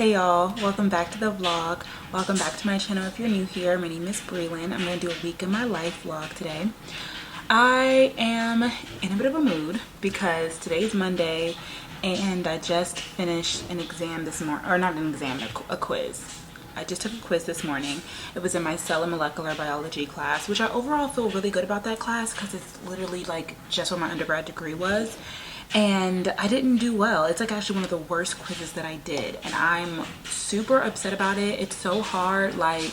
Hey y'all, welcome back to the vlog. Welcome back to my channel if you're new here. My name is Brelynn. I'm going to do a week in my life vlog today. I am in a bit of a mood because today's Monday and I just finished an exam this morning, or not an exam, a quiz. I just took a quiz this morning. It was in my cell and molecular biology class, which I overall feel really good about that class because it's literally like just what my undergrad degree was. And I didn't do well. It's like actually one of the worst quizzes that I did. And I'm super upset about it. It's so hard. Like,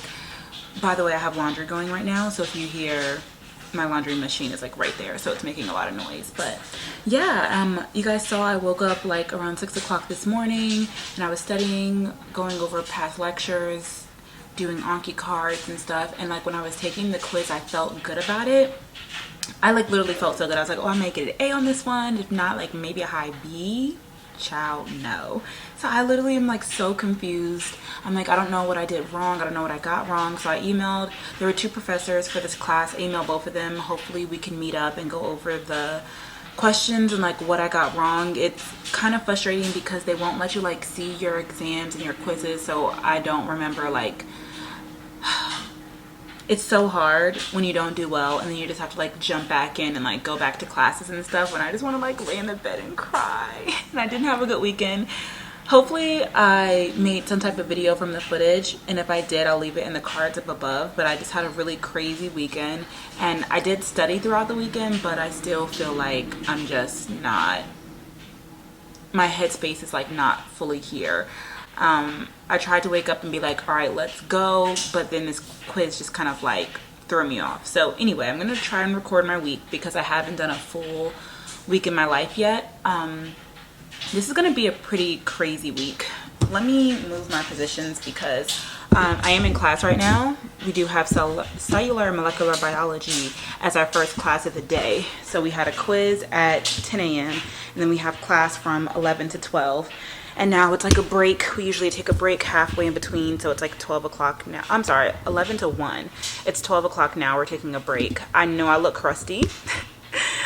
by the way, I have laundry going right now. So if you hear my laundry machine is like right there. So it's making a lot of noise. But yeah, you guys saw I woke up like around 6 o'clock this morning and I was studying, going over past lectures, doing Anki cards and stuff. And like when I was taking the quiz, I felt good about it. I like literally felt so good. I was like, oh, I might get an A on this one. If not, like maybe a high B. Child, no. So I literally am like so confused. I'm like, I don't know what I did wrong. I don't know what I got wrong. So I emailed, there were two professors for this class. I emailed both of them. Hopefully we can meet up and go over the questions and like what I got wrong. It's kind of frustrating because they won't let you like see your exams and your quizzes. So I don't remember like... It's so hard when you don't do well and then you just have to like jump back in and like go back to classes and stuff when I just want to like lay in the bed and cry. And I didn't have a good weekend. Hopefully I made some type of video from the footage, and if I did, I'll leave it in the cards up above. But I just had a really crazy weekend and I did study throughout the weekend, but I still feel like I'm just not, my headspace is like not fully here. I tried to wake up and be like, all right, let's go, but then this quiz just kind of like threw me off. So anyway, I'm gonna try and record my week because I haven't done a full week in my life yet. This is gonna be a pretty crazy week. Let me move my positions because I am in class right now. We do have cellular and molecular biology as our first class of the day. So we had a quiz at 10 a.m. and then we have class from 11 to 12. And now it's like a break. We usually take a break halfway in between. So it's like 12 o'clock now. I'm sorry, 11 to 1. It's 12 o'clock now. We're taking a break. I know I look crusty.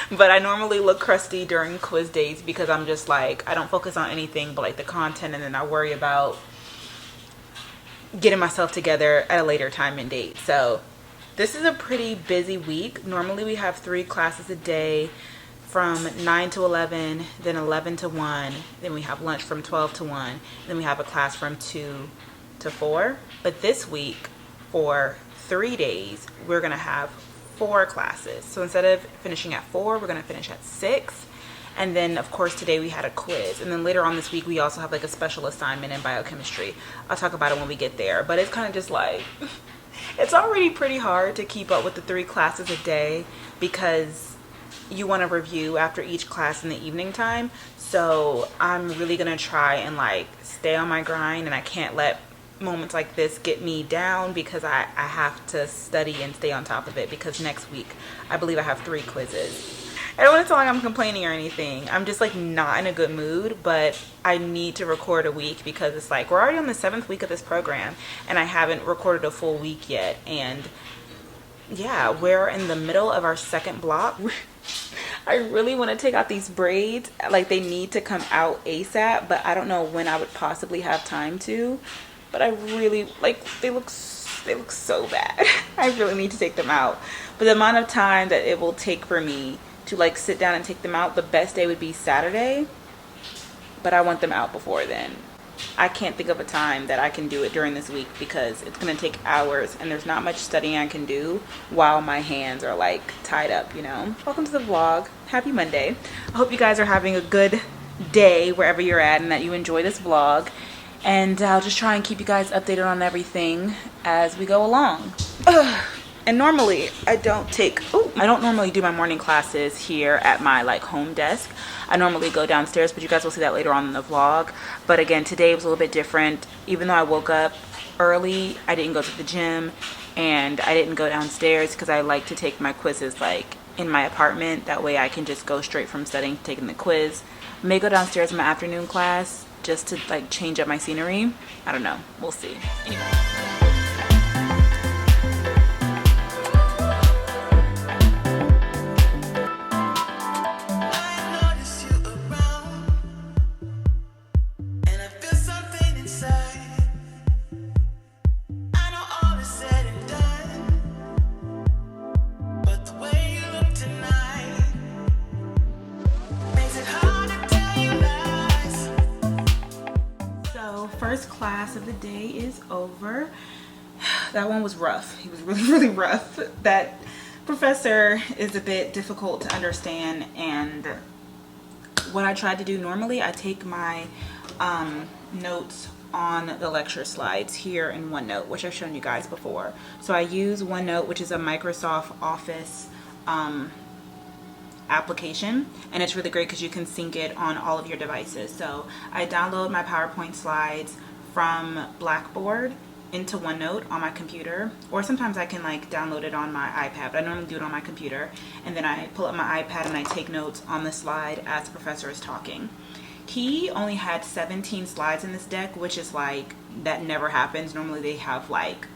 But I normally look crusty during quiz days because I'm just like, I don't focus on anything but like the content. And then I worry about getting myself together at a later time and date. So this is a pretty busy week. Normally we have 3 classes a day, from 9 to 11, then 11 to 1, then we have lunch from 12 to 1, then we have a class from 2 to 4. But this week, for 3 days, we're gonna have 4 classes. So instead of finishing at 4, we're gonna finish at 6. And then of course today we had a quiz. And then later on this week, we also have like a special assignment in biochemistry. I'll talk about it when we get there. But it's kind of just like, it's already pretty hard to keep up with the 3 classes a day because you want to review after each class in the evening time. So I'm really gonna try and like stay on my grind, and I can't let moments like this get me down because I have to study and stay on top of it because next week I believe I have 3 quizzes. I don't want to sound like I'm complaining or anything. I'm just like not in a good mood, but I need to record a week because it's like we're already on the 7th week of this program and I haven't recorded a full week yet. And yeah, we're in the middle of our 2nd block. I really want to take out these braids. Like they need to come out ASAP, but I don't know when I would possibly have time to. But I really like, they look so bad. I really need to take them out. But the amount of time that it will take for me to like sit down and take them out, the best day would be Saturday. But I want them out before then. I can't think of a time that I can do it during this week because it's going to take hours and there's not much studying I can do while my hands are like tied up, you know. Welcome to the vlog. Happy Monday. I hope you guys are having a good day wherever you're at and that you enjoy this vlog. And I'll just try and keep you guys updated on everything as we go along. And normally I don't normally do my morning classes here at my like home desk. I normally go downstairs, but you guys will see that later on in the vlog. But again, today was a little bit different. Even though I woke up early, I didn't go to the gym and I didn't go downstairs because I like to take my quizzes like in my apartment. That way I can just go straight from studying to taking the quiz. I may go downstairs in my afternoon class just to like change up my scenery. I don't know. We'll see. Anyway. Inside class of the day is over. That one was rough. He was really rough. That professor is a bit difficult to understand, and what I tried to do normally, I take my notes on the lecture slides here in OneNote, which I've shown you guys before. So I use OneNote, which is a Microsoft Office application, and it's really great because you can sync it on all of your devices. So I download my PowerPoint slides from Blackboard into OneNote on my computer, or sometimes I can like download it on my iPad, but I normally do it on my computer, and then I pull up my iPad and I take notes on the slide as the professor is talking. He only had 17 slides in this deck, which is like, that never happens. Normally they have like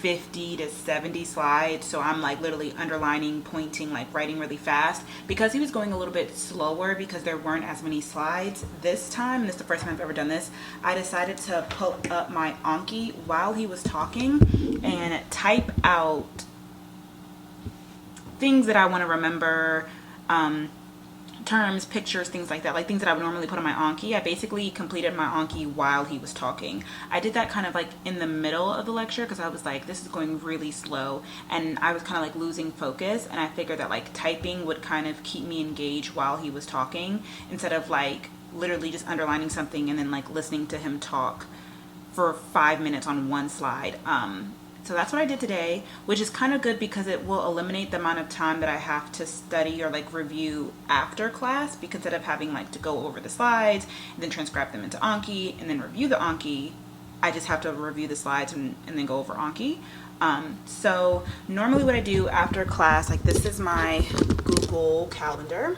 50 to 70 slides, so I'm like literally underlining, pointing, like writing really fast. Because he was going a little bit slower because there weren't as many slides this time, and this is the first time I've ever done this, I decided to pull up my Anki while he was talking and type out things that I want to remember, terms, pictures, things like that, like things that I would normally put on my Anki. I basically completed my Anki while he was talking. I did that kind of like in the middle of the lecture because I was like, this is going really slow, and I was kind of like losing focus, and I figured that like typing would kind of keep me engaged while he was talking instead of like literally just underlining something and then like listening to him talk for 5 minutes on one slide. So that's what I did today, which is kind of good because it will eliminate the amount of time that I have to study or like review after class, because instead of having like to go over the slides and then transcribe them into Anki and then review the Anki, I just have to review the slides and then go over Anki. So normally what I do after class, like this is my Google Calendar.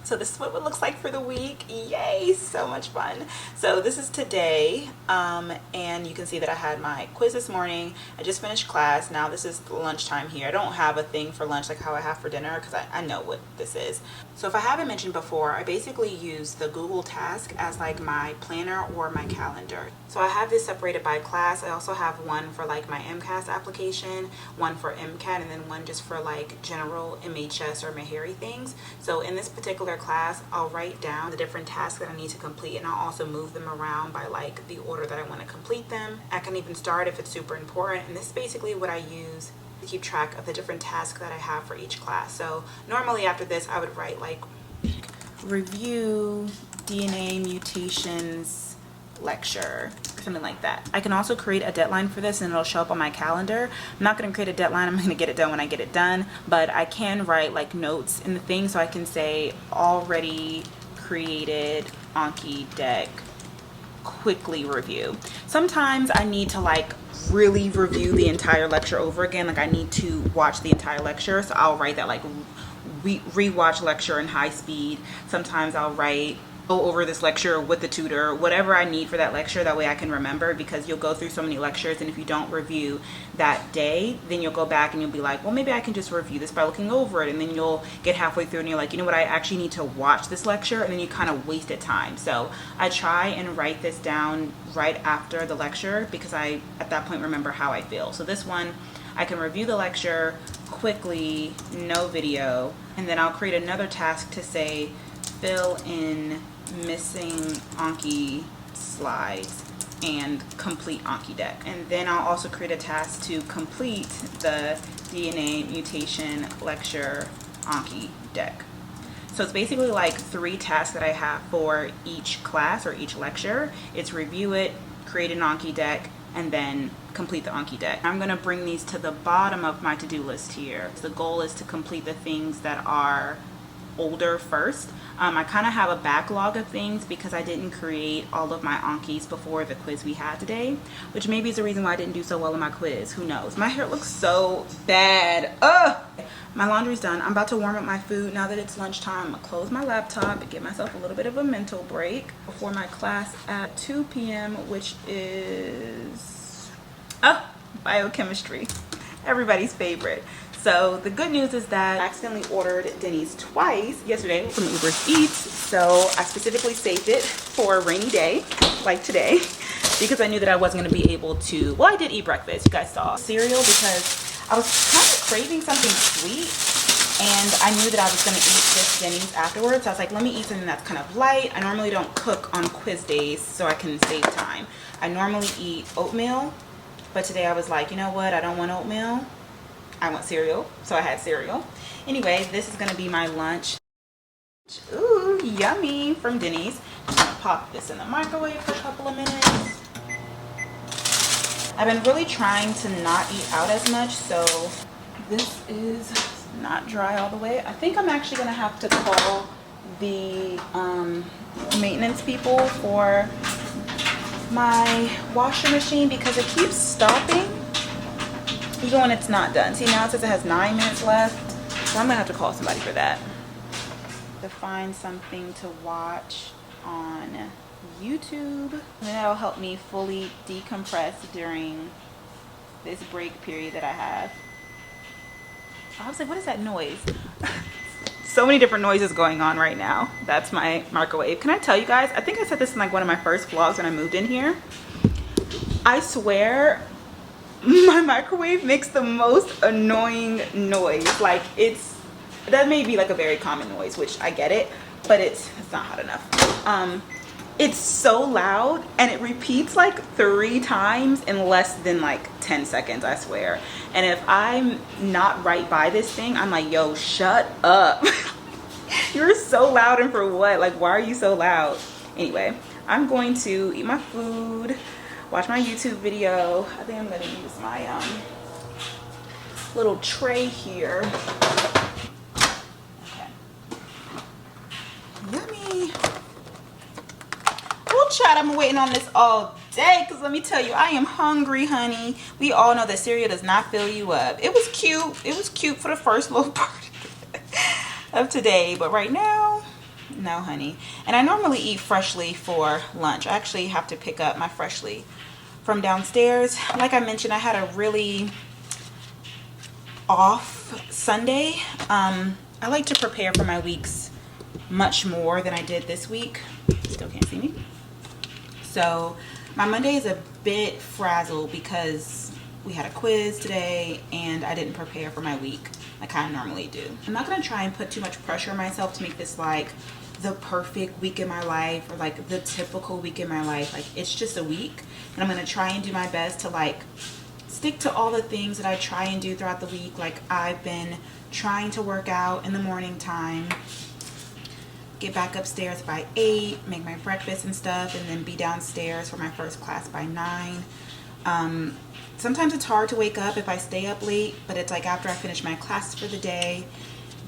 So this is what it looks like for the week. Yay, so much fun. So this is today, and you can see that I had my quiz this morning. I just finished class. Now this is lunchtime here. I don't have a thing for lunch like how I have for dinner because I know what this is. So if I haven't mentioned before, I basically use the Google Task as like my planner or my calendar. So I have this separated by class. I also have one for like my MCAS application, one for MCAT, and then one just for like general MHS or Meharry things. So in this particular class, I'll write down the different tasks that I need to complete, and I'll also move them around by like the order that I want to complete them. I can even start if it's super important, and this is basically what I use to keep track of the different tasks that I have for each class. So normally after this, I would write like review DNA mutations lecture, something like that. I can also create a deadline for this and it'll show up on my calendar. I'm not going to create a deadline. I'm going to get it done when I get it done, but I can write like notes in the thing, so I can say already created Anki deck, quickly review. Sometimes I need to like really review the entire lecture over again, like I need to watch the entire lecture, so I'll write that like rewatch lecture in high speed. Sometimes I'll write go over this lecture with the tutor, whatever I need for that lecture, that way I can remember, because you'll go through so many lectures, and if you don't review that day, then you'll go back and you'll be like, well, maybe I can just review this by looking over it, and then you'll get halfway through and you're like, you know what, I actually need to watch this lecture, and then you kind of wasted time. So I try and write this down right after the lecture, because I at that point remember how I feel. So this one, I can review the lecture quickly, no video, and then I'll create another task to say fill in missing Anki slides and complete Anki deck. And then I'll also create a task to complete the DNA mutation lecture Anki deck. So it's basically like 3 tasks that I have for each class or each lecture. It's review it, create an Anki deck, and then complete the Anki deck. I'm going to bring these to the bottom of my to-do list here. The goal is to complete the things that are older first. I kind of have a backlog of things because I didn't create all of my Ankis before the quiz we had today, which maybe is the reason why I didn't do so well in my quiz. Who knows? My hair looks so bad. Ugh! My laundry's done. I'm about to warm up my food now that it's lunchtime. I'm gonna close my laptop and give myself a little bit of a mental break before my class at 2 p.m., which is biochemistry. Everybody's favorite. So the good news is that I accidentally ordered Denny's twice yesterday from Uber Eats. So I specifically saved it for a rainy day like today, because I knew that I wasn't going to be able to, well, I did eat breakfast. You guys saw cereal because I was kind of craving something sweet. and I knew that I was going to eat this Denny's afterwards. So I was like, let me eat something that's kind of light. I normally don't cook on quiz days so I can save time. I normally eat oatmeal, but today I was like, you know what? I don't want oatmeal. I want cereal. So I had cereal. Anyway, this is going to be my lunch. Ooh, yummy, from Denny's. I'm going to pop this in the microwave for a couple of minutes. I've been really trying to not eat out as much, so this is not dry all the way. I think I'm actually going to have to call the maintenance people for my washer machine because it keeps stopping even when it's not done. See, now it says it has 9 minutes left, so I'm going to have to call somebody for that. To find something to watch on YouTube, and that'll help me fully decompress during this break period that I have. I was like, what is that noise? So many different noises going on right now. That's my microwave. Can I tell you guys, I think I said this in like one of my first vlogs when I moved in here. I swear my microwave makes the most annoying noise. Like, that may be like a very common noise, which I get it, but it's not hot enough. It's so loud and it repeats like 3 times in less than like 10 seconds, I swear. And if I'm not right by this thing, I'm like, yo, shut up. You're so loud, and for what? Like, why are you so loud? Anyway, I'm going to eat my food, watch my YouTube video. I think I'm gonna use my little tray here. Yummy. Oh, child, I've been waiting on this all day because let me tell you, I am hungry, honey. We all know that cereal does not fill you up. It was cute. It was cute for the first little part of today, but right now, no, honey. And I normally eat freshly for lunch. I actually have to pick up my freshly from downstairs. Like I mentioned, I had a really off Sunday. I like to prepare for my weeks much more than I did this week. Still can't see me. So my Monday is a bit frazzled because we had a quiz today and I didn't prepare for my week like I normally do. I'm not going to try and put too much pressure on myself to make this like the perfect week in my life or like the typical week in my life. Like, it's just a week, and I'm going to try and do my best to like stick to all the things that I try and do throughout the week. Like, I've been trying to work out in the morning time, get back upstairs by 8, make my breakfast and stuff, and then be downstairs for my first class by 9. Sometimes it's hard to wake up if I stay up late, but it's like after I finish my classes for the day,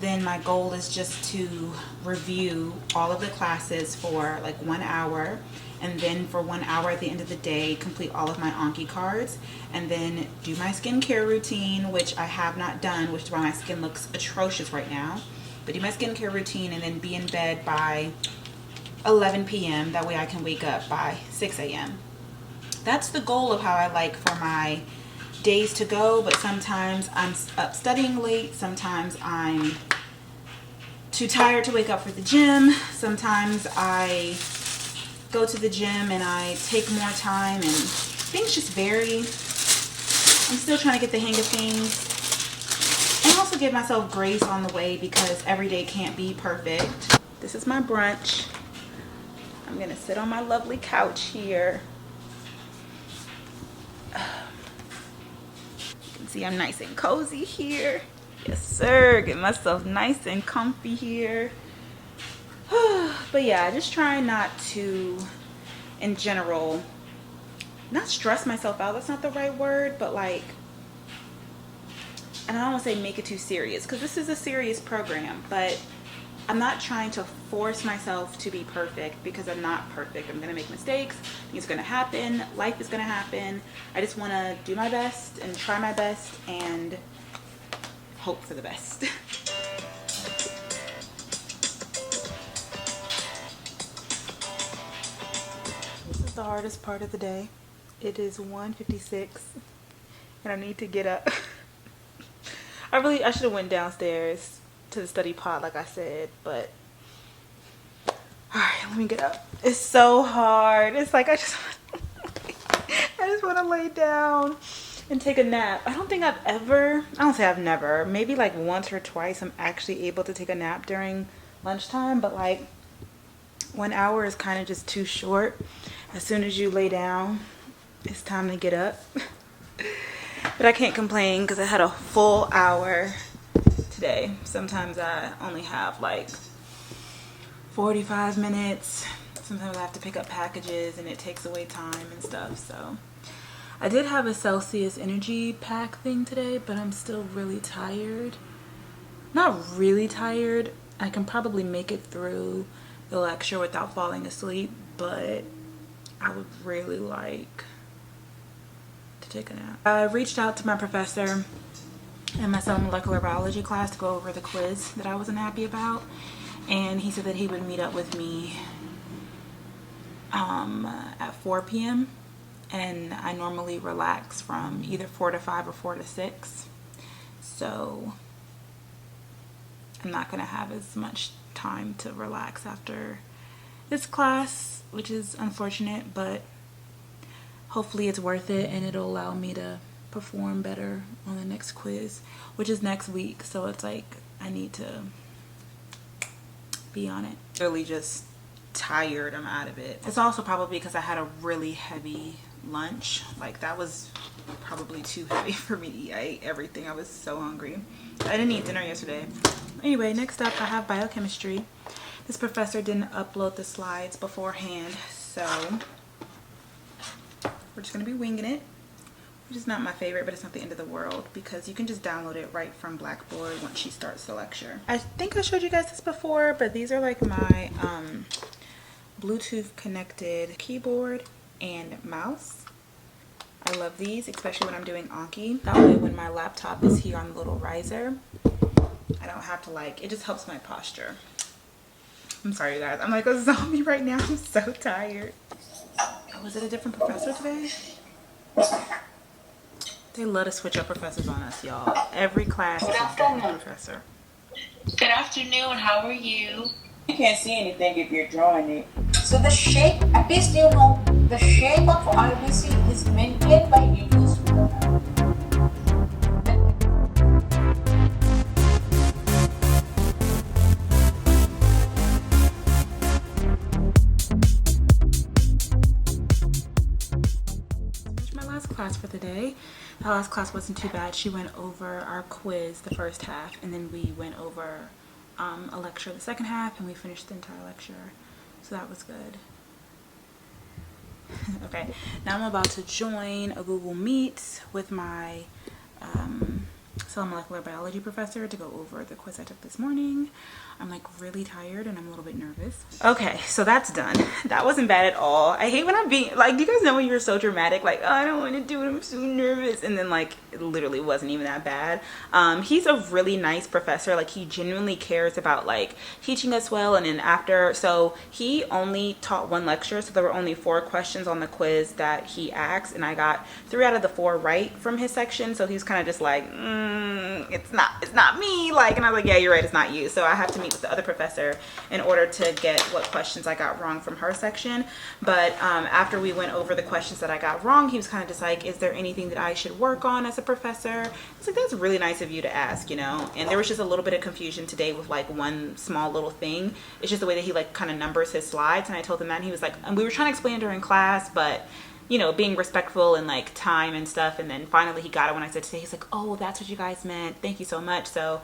then my goal is just to review all of the classes for like 1 hour, and then for 1 hour at the end of the day, complete all of my Anki cards, and then do my skincare routine, which I have not done, which is why my skin looks atrocious right now. But do my skincare routine and then be in bed by 11 p.m. That way I can wake up by 6 a.m. That's the goal of how I like for my days to go, but sometimes I'm up studying late, sometimes I'm too tired to wake up for the gym, sometimes I go to the gym and I take more time, and things just vary. I'm still trying to get the hang of things. And also give myself grace on the way because every day can't be perfect. This is my brunch. I'm gonna sit on my lovely couch here. You can see I'm nice and cozy here. Yes, sir. Get myself nice and comfy here. But yeah, just trying not to, in general, not stress myself out. That's not the right word, but like, and I don't want to say make it too serious because this is a serious program, but I'm not trying to force myself to be perfect because I'm not perfect. I'm going to make mistakes. It's going to happen. Life is going to happen. I just want to do my best and try my best and hope for the best. This is the hardest part of the day. It is 1:56 and I need to get up. I should have went downstairs to the study pod like I said, but alright, let me get up. It's so hard. It's like I just want to lay down. and take a nap. I don't think I've ever, I don't say I've never, maybe like once or twice I'm actually able to take a nap during lunchtime, but like 1 hour is kind of just too short. As soon as you lay down, it's time to get up. But I can't complain because I had a full hour today. Sometimes I only have like 45 minutes. Sometimes I have to pick up packages and it takes away time and stuff. So I did have a Celsius energy pack thing today, but I'm still really tired. Not really tired. I can probably make it through the lecture without falling asleep, but I would really like to take a nap. I reached out to my professor in my cell molecular biology class to go over the quiz that I wasn't happy about, and he said that he would meet up with me at 4 p.m. and I normally relax from either 4 to 5 or 4 to 6, so I'm not gonna have as much time to relax after this class, which is unfortunate, but hopefully it's worth it and it'll allow me to perform better on the next quiz, which is next week. So it's like I need to be on it. Really just tired. I'm out of it. It's also probably because I had a really heavy lunch. Like that was probably too heavy for me to eat. I ate everything. I was so hungry. I didn't eat dinner yesterday. Anyway, next up I have biochemistry. This professor didn't upload the slides beforehand, so we're just gonna be winging it, which is not my favorite, but it's not the end of the world because you can just download it right from Blackboard once she starts the lecture. I think I showed you guys this before, but these are like my Bluetooth connected keyboard and mouse. I love these, especially when I'm doing Anki. That way when my laptop is here on the little riser, I don't have to like, it just helps my posture. I'm sorry you guys, I'm like a zombie right now. I'm so tired. Was it a different professor today? They love to switch up professors on us, y'all. Every class is a different professor. Good afternoon, how are you? You can't see anything if you're drawing it. So the shape, at least you know, the shape of RBC is maintained by nucleus. My last class for the day. The last class wasn't too bad. She went over our quiz the first half, and then we went over a lecture the second half, and we finished the entire lecture. So that was good. Okay, now I'm about to join a Google Meet with my cell molecular biology professor to go over the quiz I took this morning. I'm like really tired and I'm a little bit nervous. Okay, so that's done. That wasn't bad at all. I hate when I'm being like, do you guys know when you're so dramatic, like, oh, I don't want to do it, I'm so nervous, and then like it literally wasn't even that bad. He's a really nice professor. Like he genuinely cares about like teaching us well. And then after, so he only taught one lecture, so there were only 4 questions on the quiz that he asked, and I got 3 out of the 4 right from his section. So he was kind of just like, it's not me, like, and I was like, yeah, you're right, it's not you. So I have to meet with the other professor in order to get what questions I got wrong from her section. But after we went over the questions that I got wrong, he was kind of just like, is there anything that I should work on as a professor? I was like, that's really nice of you to ask, you know. And there was just a little bit of confusion today with like one small little thing. It's just the way that he like kind of numbers his slides, and I told him that, and he was like, and we were trying to explain it during class, but you know, being respectful and like time and stuff. And then finally he got it when I said today. He's like, oh, that's what you guys meant, thank you so much. So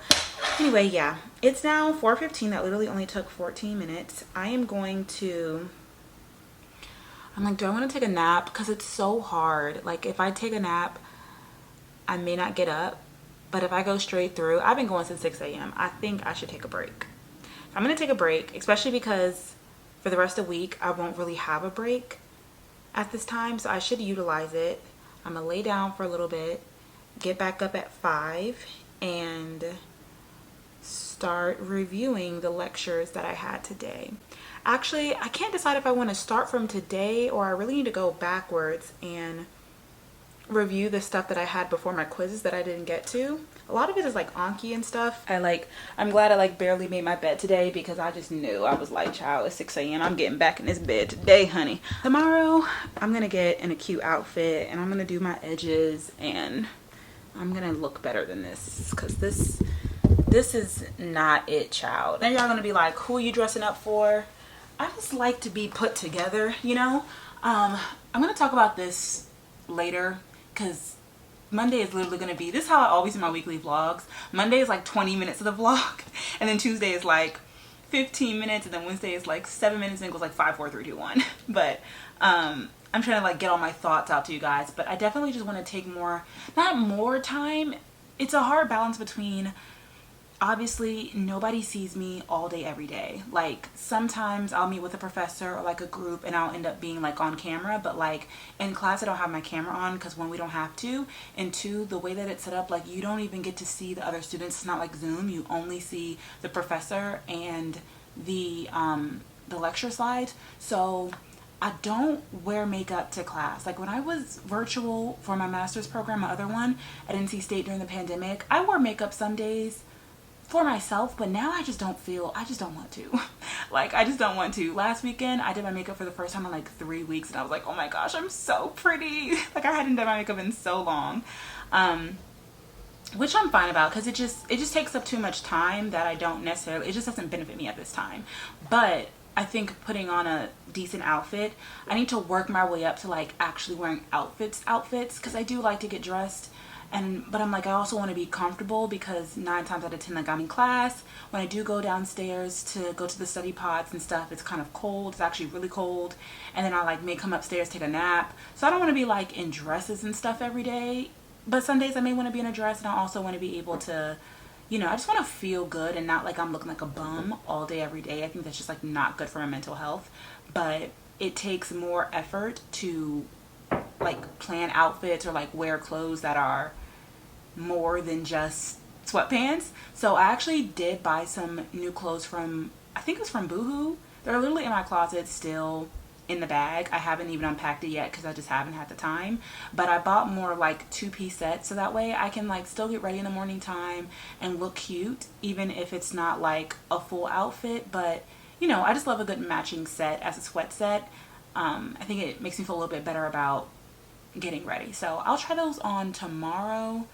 anyway, yeah, it's now 4:15. That literally only took 14 minutes. I'm like, do I want to take a nap? Because it's so hard. Like if I take a nap, I may not get up, but if I go straight through, I've been going since 6 a.m. I think I should take a break. I'm gonna take a break, especially because for the rest of the week I won't really have a break at this time, so I should utilize it. I'm gonna lay down for a little bit, get back up at 5, and start reviewing the lectures that I had today. Actually, I can't decide if I want to start from today or I really need to go backwards and review the stuff that I had before my quizzes that I didn't get to. A lot of it is like Anki and stuff. I'm glad I like barely made my bed today because I just knew. I was like, child, it's 6 a.m. I'm getting back in this bed today, honey. Tomorrow, I'm gonna get in a cute outfit and I'm gonna do my edges and I'm gonna look better than this because this is not it, child. Then y'all gonna be like, who are you dressing up for? I just like to be put together, you know? I'm gonna talk about this later because Monday is literally gonna be, this is how I always do my weekly vlogs. Monday is like 20 minutes of the vlog, and then Tuesday is like 15 minutes, and then Wednesday is like 7 minutes, and it goes like 5, 4, 3, 2, 1. But I'm trying to like get all my thoughts out to you guys, but I definitely just want to take not more time. It's a hard balance between, obviously nobody sees me all day every day. Like sometimes I'll meet with a professor or like a group and I'll end up being like on camera, but like in class I don't have my camera on because one, we don't have to, and two, the way that it's set up, like you don't even get to see the other students. It's not like Zoom. You only see the professor and the lecture slides. So I don't wear makeup to class. Like when I was virtual for my master's program, my other one at NC State during the pandemic, I wore makeup some days for myself, but now I just don't want to. Like I just don't want to. Last weekend I did my makeup for the first time in like 3 weeks and I was like, oh my gosh, I'm so pretty. Like I hadn't done my makeup in so long. Which I'm fine about because it just takes up too much time that I don't necessarily, it just doesn't benefit me at this time. But I think putting on a decent outfit, I need to work my way up to like actually wearing outfits because I do like to get dressed. But I'm like, I also want to be comfortable because 9 times out of 10, like I'm in class, when I do go downstairs to go to the study pods and stuff, it's kind of cold. It's actually really cold. And then I like may come upstairs, take a nap. So I don't want to be like in dresses and stuff every day. But some days I may want to be in a dress, and I also want to be able to, you know, I just want to feel good and not like I'm looking like a bum all day every day. I think that's just like not good for my mental health. But it takes more effort to like plan outfits or like wear clothes that are more than just sweatpants. So I actually did buy some new clothes from, I think it was from Boohoo. They're literally in my closet still in the bag. I haven't even unpacked it yet because I just haven't had the time. But I bought more like 2-piece sets so that way I can like still get ready in the morning time and look cute even if it's not like a full outfit. But you know, I just love a good matching set as a sweat set. I think it makes me feel a little bit better about getting ready. So I'll try those on tomorrow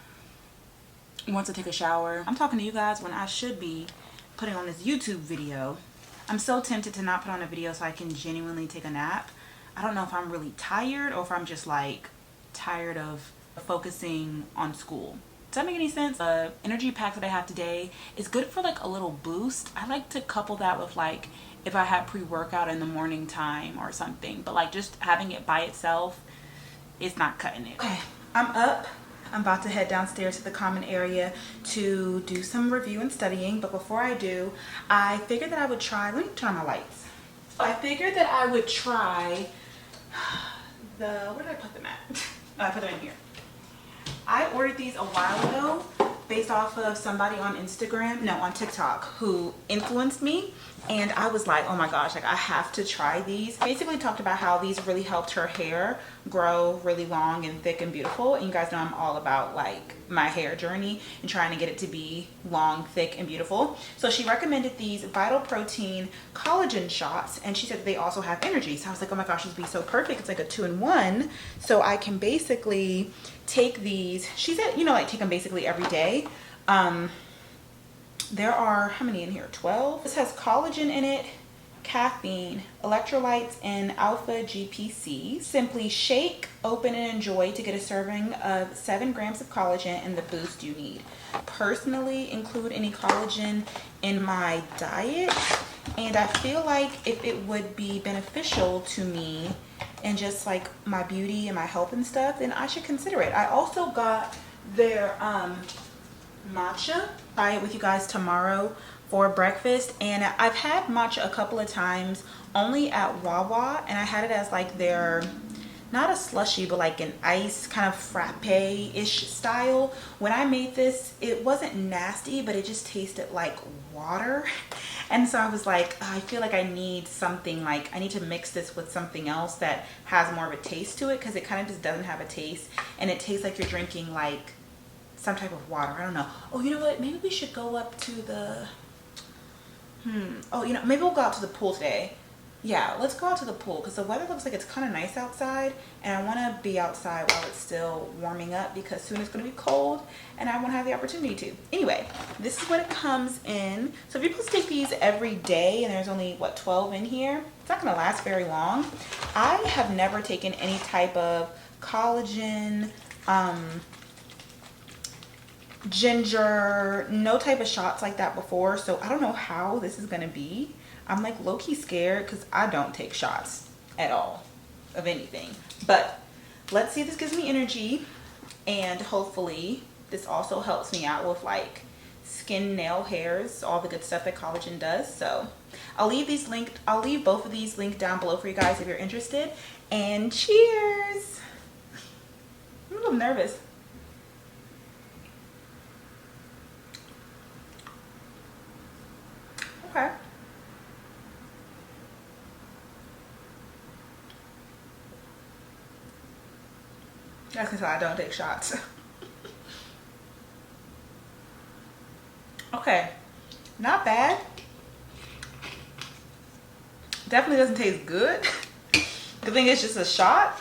once I take a shower. I'm talking to you guys when I should be putting on this YouTube video. I'm so tempted to not put on a video so I can genuinely take a nap. I don't know if I'm really tired or if I'm just like tired of focusing on school. Does that make any sense? The energy pack that I have today is good for like a little boost. I like to couple that with like if I had pre-workout in the morning time or something, but like just having it by itself, it's not cutting it. Okay, I'm up. I'm about to head downstairs to the common area to do some review and studying. But before I do, I figured that I would try, let me turn on my lights. I figured that I would try where did I put them at? I put them in here. I ordered these a while ago based off of somebody on on TikTok who influenced me. And I was like, oh my gosh, like I have to try these. Basically talked about how these really helped her hair grow really long and thick and beautiful. And you guys know I'm all about like my hair journey and trying to get it to be long, thick, and beautiful. So she recommended these Vital Protein collagen shots, and she said that they also have energy. So I was like, oh my gosh, this would be so perfect. It's like a 2-in-1. So I can basically take these. She said, you know, like take them basically every day. There are, how many in here? 12. This has collagen in it, caffeine, electrolytes, and alpha GPC. Simply shake, open, and enjoy to get a serving of 7 grams of collagen and the boost you need. Personally, include any collagen in my diet, and I feel like if it would be beneficial to me and just like my beauty and my health and stuff, then I should consider it. I also got their matcha. Try it with you guys tomorrow for breakfast. And I've had matcha a couple of times only at Wawa, and I had it as like their, not a slushy, but like an ice kind of frappe-ish style. When I made this, it wasn't nasty, but it just tasted like water. And so I was like, oh, I feel like I need something, like I need to mix this with something else that has more of a taste to it, because it kind of just doesn't have a taste, and it tastes like you're drinking like some type of water. I don't know. Oh, you know what? Maybe we should go up to the, oh, you know, maybe we'll go out to the pool today. Yeah, let's go out to the pool because the weather looks like it's kind of nice outside, and I want to be outside while it's still warming up because soon it's going to be cold and I won't have the opportunity to. Anyway, this is what it comes in. So if you're supposed to take these every day and there's only, what, 12 in here, it's not going to last very long. I have never taken any type of collagen, ginger, no type of shots like that before, so I don't know how this is going to be. I'm like low-key scared because I don't take shots at all of anything. But let's see if this gives me energy, and hopefully this also helps me out with like skin, nail, hairs, all the good stuff that collagen does. So I'll leave these linked. I'll leave both of these linked down below for you guys if you're interested. And cheers. I'm a little nervous. Okay. That's because I don't take shots. Okay, not bad. Definitely doesn't taste good. The thing is just a shot.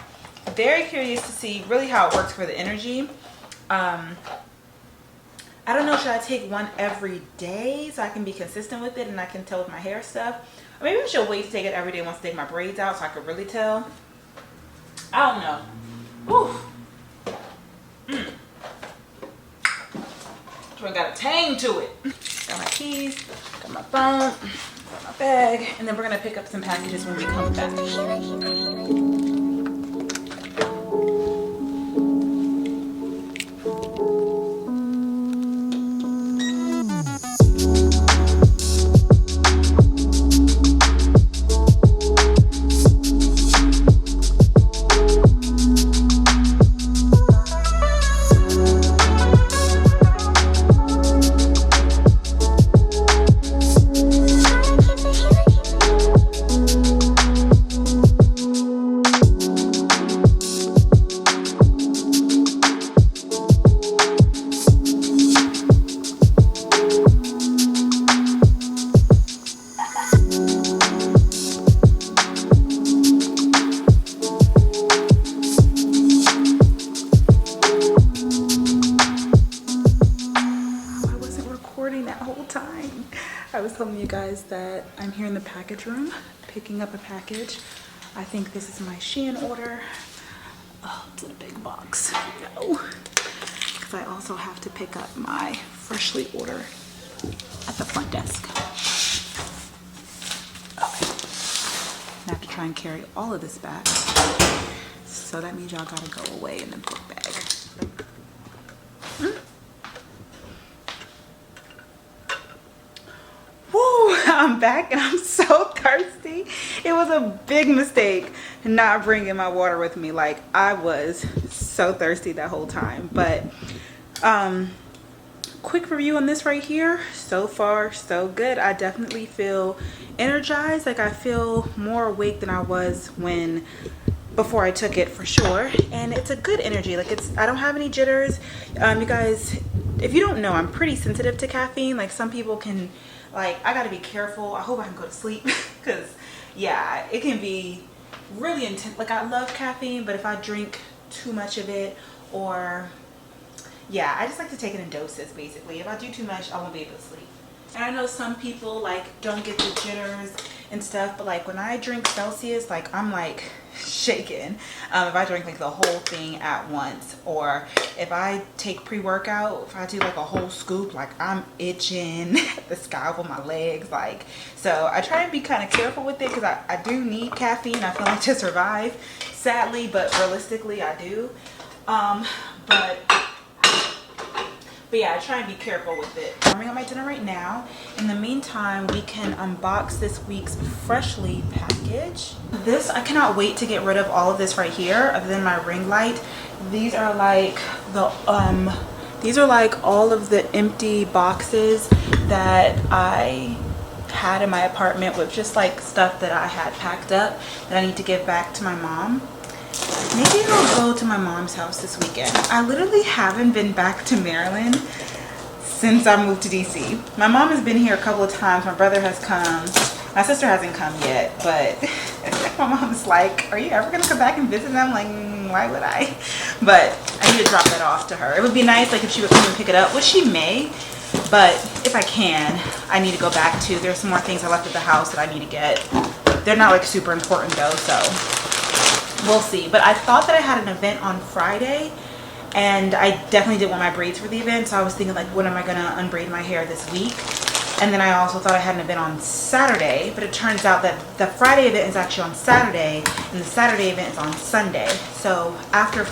Very curious to see really how it works for the energy. I don't know, should I take one every day so I can be consistent with it and I can tell with my hair stuff? Or maybe I should wait to take it every day once I take my braids out so I could really tell. I don't know. Whew. Got a tang to it. Got my keys, got my phone, got my bag, and then we're gonna pick up some packages when we come back. I was telling you guys that I'm here in the package room picking up a package. I think this is my Shein order. Oh, it's in a big box. No. Because I also have to pick up my freshly order at the front desk. Okay. I have to try and carry all of this back. So that means y'all gotta go away in the book bag. I'm back and I'm so thirsty. It was a big mistake not bringing my water with me. Like, I was so thirsty that whole time. But quick review on this right here. So far so good. I definitely feel energized. Like, I feel more awake than I was before I took it, for sure. And it's a good energy. Like, I don't have any jitters. You guys, if you don't know, I'm pretty sensitive to caffeine. Like, some people can, like, I gotta be careful. I hope I can go to sleep because yeah, it can be really intense. Like, I love caffeine, but if I drink too much of it, or yeah, I just like to take it in doses. Basically, if I do too much, I won't be able to sleep. And I know some people like don't get the jitters and stuff, but like when I drink Celsius, like I'm like shaking if I drink like the whole thing at once, or if I take pre-workout, if I do like a whole scoop, like I'm itching the scalp on my legs. Like, so I try and be kind of careful with it because I do need caffeine, I feel like, to survive, sadly, but realistically I do. But yeah, I try and be careful with it. I'm warming up my dinner right now. In the meantime, we can unbox this week's freshly package. This, I cannot wait to get rid of all of this right here, other than my ring light. These are like all of the empty boxes that I had in my apartment with just like stuff that I had packed up that I need to give back to my mom. maybe I'll go to my mom's house this weekend. I literally haven't been back to Maryland since I moved to DC. My mom has been here a couple of times. My brother has come. My sister hasn't come yet, but my mom's like, are you ever gonna come back and visit? And I'm like, why would I? But I need to drop that off to her. It would be nice like if she would come and pick it up, which she may, but if I can, I need to go back to. There's some more things I left at the house that I need to get. They're not like super important though, so we'll see. But I thought that I had an event on Friday, and I definitely didn't want my braids for the event, so I was thinking like, when am I gonna unbraid my hair this week? And then I also thought I had an event on Saturday, but it turns out that the Friday event is actually on Saturday and the Saturday event is on Sunday. So after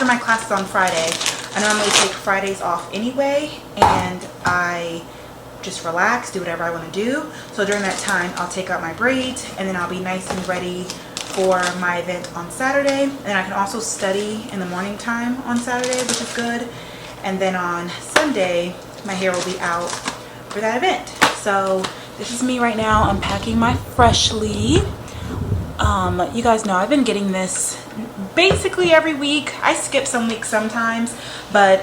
my classes on Friday, I normally take Fridays off anyway, and I just relax, do whatever I want to do. So during that time, I'll take out my braids, and then I'll be nice and ready for my event on Saturday. And then I can also study in the morning time on Saturday, which is good. And then on Sunday, my hair will be out for that event. So this is me right now unpacking my Freshly. You guys know I've been getting this basically every week. I skip some weeks sometimes, but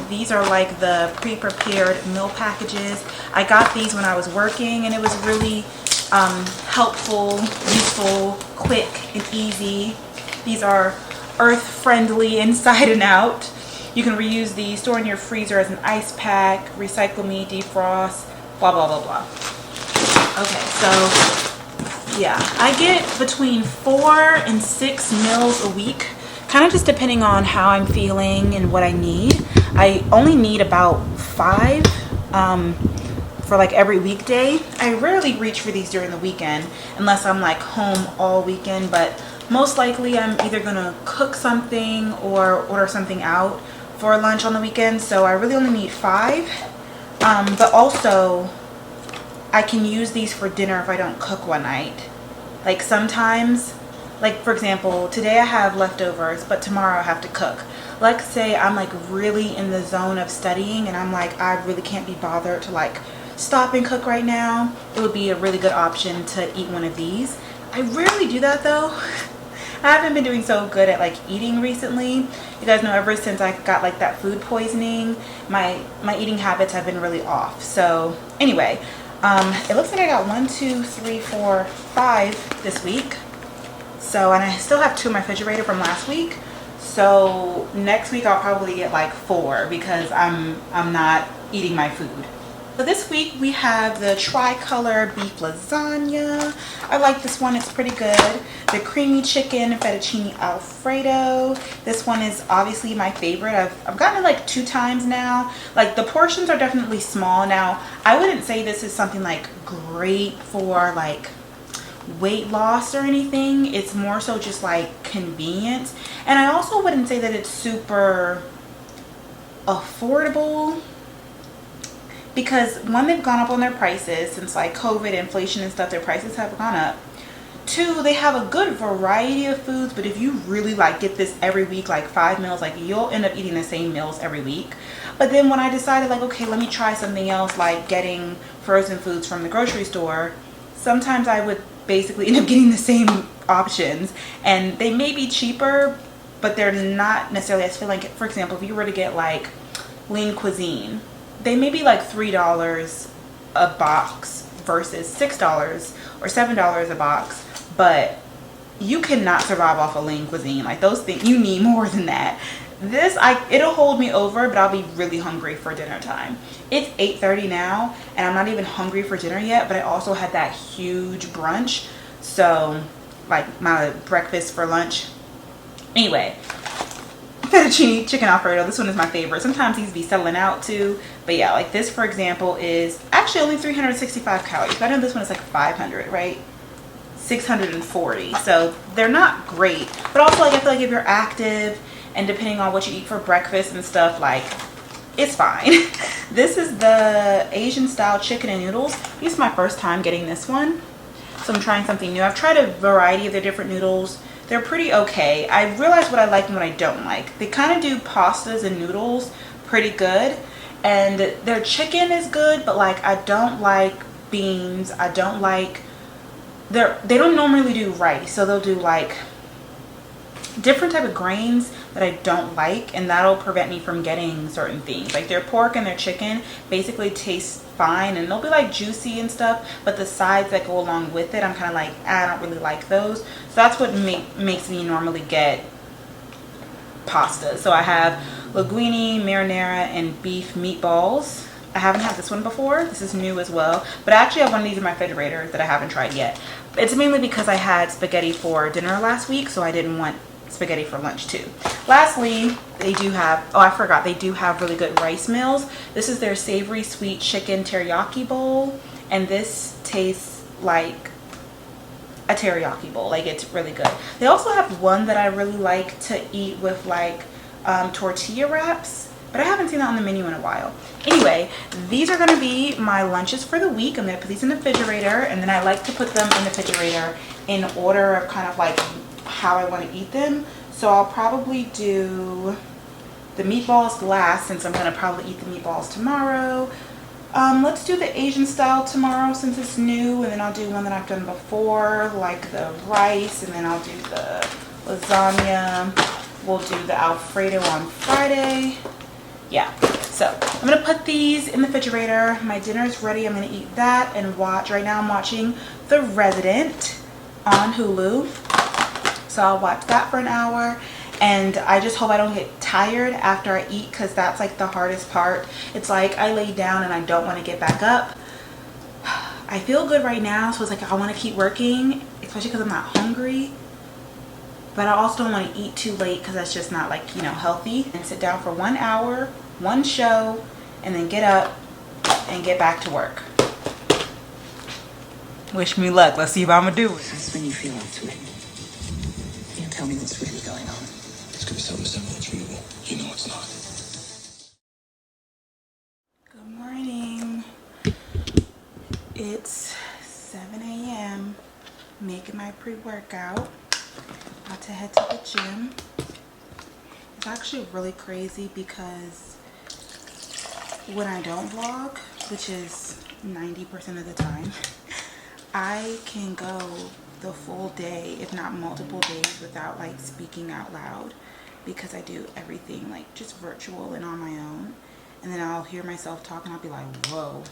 these are like the pre-prepared meal packages. I got these when I was working, and it was really helpful, useful, quick, and easy. These are earth friendly inside and out. You can reuse these, store in your freezer as an ice pack, recycle me, defrost, blah, blah, blah, blah. Okay, so yeah, I get between 4 and 6 meals a week, kind of just depending on how I'm feeling and what I need. I only need about 5 for like every weekday. I rarely reach for these during the weekend unless I'm like home all weekend, but most likely I'm either gonna cook something or order something out for lunch on the weekend. So I really only need 5, but also I can use these for dinner if I don't cook one night. Like sometimes, like for example, today I have leftovers, but tomorrow I have to cook. Let's say I'm like really in the zone of studying and I'm like, I really can't be bothered to like stop and cook right now. It would be a really good option to eat one of these. I rarely do that though. I haven't been doing so good at like eating recently. You guys know ever since I got like that food poisoning, my eating habits have been really off. So anyway, it looks like I got 1, 2, 3, 4, 5 this week. So, and I still have 2 in my refrigerator from last week. So next week I'll probably get like 4 because I'm not eating my food. So this week we have the tricolor beef lasagna. I like this one, it's pretty good. The creamy chicken fettuccine alfredo. This one is obviously my favorite. I've gotten it like 2 times now. Like the portions are definitely small. Now I wouldn't say this is something like great for like weight loss or anything. It's more so just like convenience. And I also wouldn't say that it's super affordable, because one, they've gone up on their prices since like COVID, inflation and stuff. Their prices have gone up. 2, they have a good variety of foods, but if you really like get this every week, like 5 meals, like you'll end up eating the same meals every week. But then when I decided like, okay, let me try something else, like getting frozen foods from the grocery store, sometimes I would basically end up getting the same options, and they may be cheaper, but they're not necessarily. I feel like, for example, if you were to get like lean cuisine, they may be like $3 a box versus $6 or $7 a box, but you cannot survive off of lean cuisine. Like those things, you need more than that. This, it'll hold me over, but I'll be really hungry for dinner time. It's 8:30 now, and I'm not even hungry for dinner yet, but I also had that huge brunch. So, like my breakfast for lunch. Anyway, fettuccine chicken alfredo, this one is my favorite. Sometimes these be selling out too, but yeah, like this for example is actually only 365 calories. I know this one is like 500, right? 640. So they're not great, but also like I feel like if you're active and depending on what you eat for breakfast and stuff, like it's fine. This is the Asian style chicken and noodles. This is my first time getting this one, so I'm trying something new. I've tried a variety of their different noodles. They're pretty okay. I realize what I like and what I don't like. They kind of do pastas and noodles pretty good, and their chicken is good, but like I don't like beans. I don't like they don't normally do rice, so they'll do like different type of grains that I don't like, and that'll prevent me from getting certain things. Like their pork and their chicken basically taste fine, and they'll be like juicy and stuff, but the sides that go along with it, I'm kind of like, I don't really like those. So that's what makes me normally get pasta. So I have linguine, marinara, and beef meatballs. I haven't had this one before. This is new as well, but I actually have one of these in my refrigerator that I haven't tried yet. It's mainly because I had spaghetti for dinner last week, so I didn't want spaghetti for lunch too. Lastly, they do have, oh I forgot, they do have really good rice meals. This is their savory sweet chicken teriyaki bowl, and this tastes like a teriyaki bowl. Like, it's really good. They also have one that I really like to eat with like tortilla wraps, but I haven't seen that on the menu in a while. Anyway, these are going to be my lunches for the week. I'm going to put these in the refrigerator, and then I like to put them in the refrigerator in order of kind of like how I want to eat them. So I'll probably do the meatballs last, since I'm going to probably eat the meatballs tomorrow. Let's do the Asian style tomorrow since it's new, and then I'll do one that I've done before, like the rice, and then I'll do the lasagna. We'll do the Alfredo on Friday. Yeah, so I'm gonna put these in the refrigerator. My dinner's ready. I'm gonna eat that and watch. Right now I'm watching The Resident on Hulu, so I'll watch that for an hour. And I just hope I don't get tired after I eat, because that's like the hardest part. It's like I lay down and I don't want to get back up. I feel good right now, so it's like I want to keep working, especially because I'm not hungry. But I also don't want to eat too late, because that's just not like, you know, healthy. And sit down for 1 hour, one show, and then get up and get back to work. Wish me luck. Let's see if I'm gonna do it. That's when you feel up to it. You tell me what's really going on. It's gonna be something simple and treatable. You know it's not. Good morning. It's 7 a.m. Making my pre-workout. About to head to the gym. It's actually really crazy because when I don't vlog, which is 90% of the time, I can go the full day, if not multiple days, without like speaking out loud, because I do everything like just virtual and on my own. And then I'll hear myself talk and I'll be like, whoa,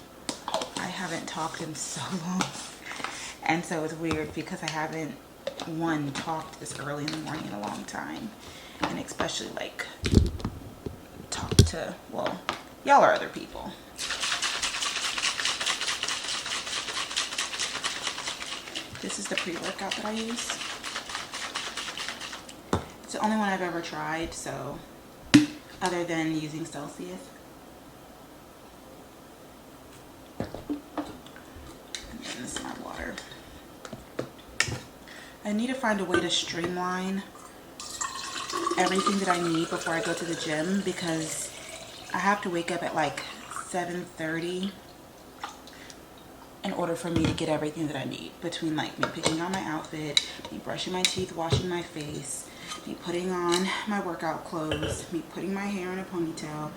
I haven't talked in so long. And so it's weird because I haven't talked this early in the morning in a long time, and especially like talk to, well, y'all are other people. This is the pre-workout that I use. It's the only one I've ever tried, so other than using Celsius. And then this is my water. I need to find a way to streamline everything that I need before I go to the gym, because I have to wake up at like 7:30 in order for me to get everything that I need, between like me picking out my outfit, me brushing my teeth, washing my face, me putting on my workout clothes, me putting my hair in a ponytail,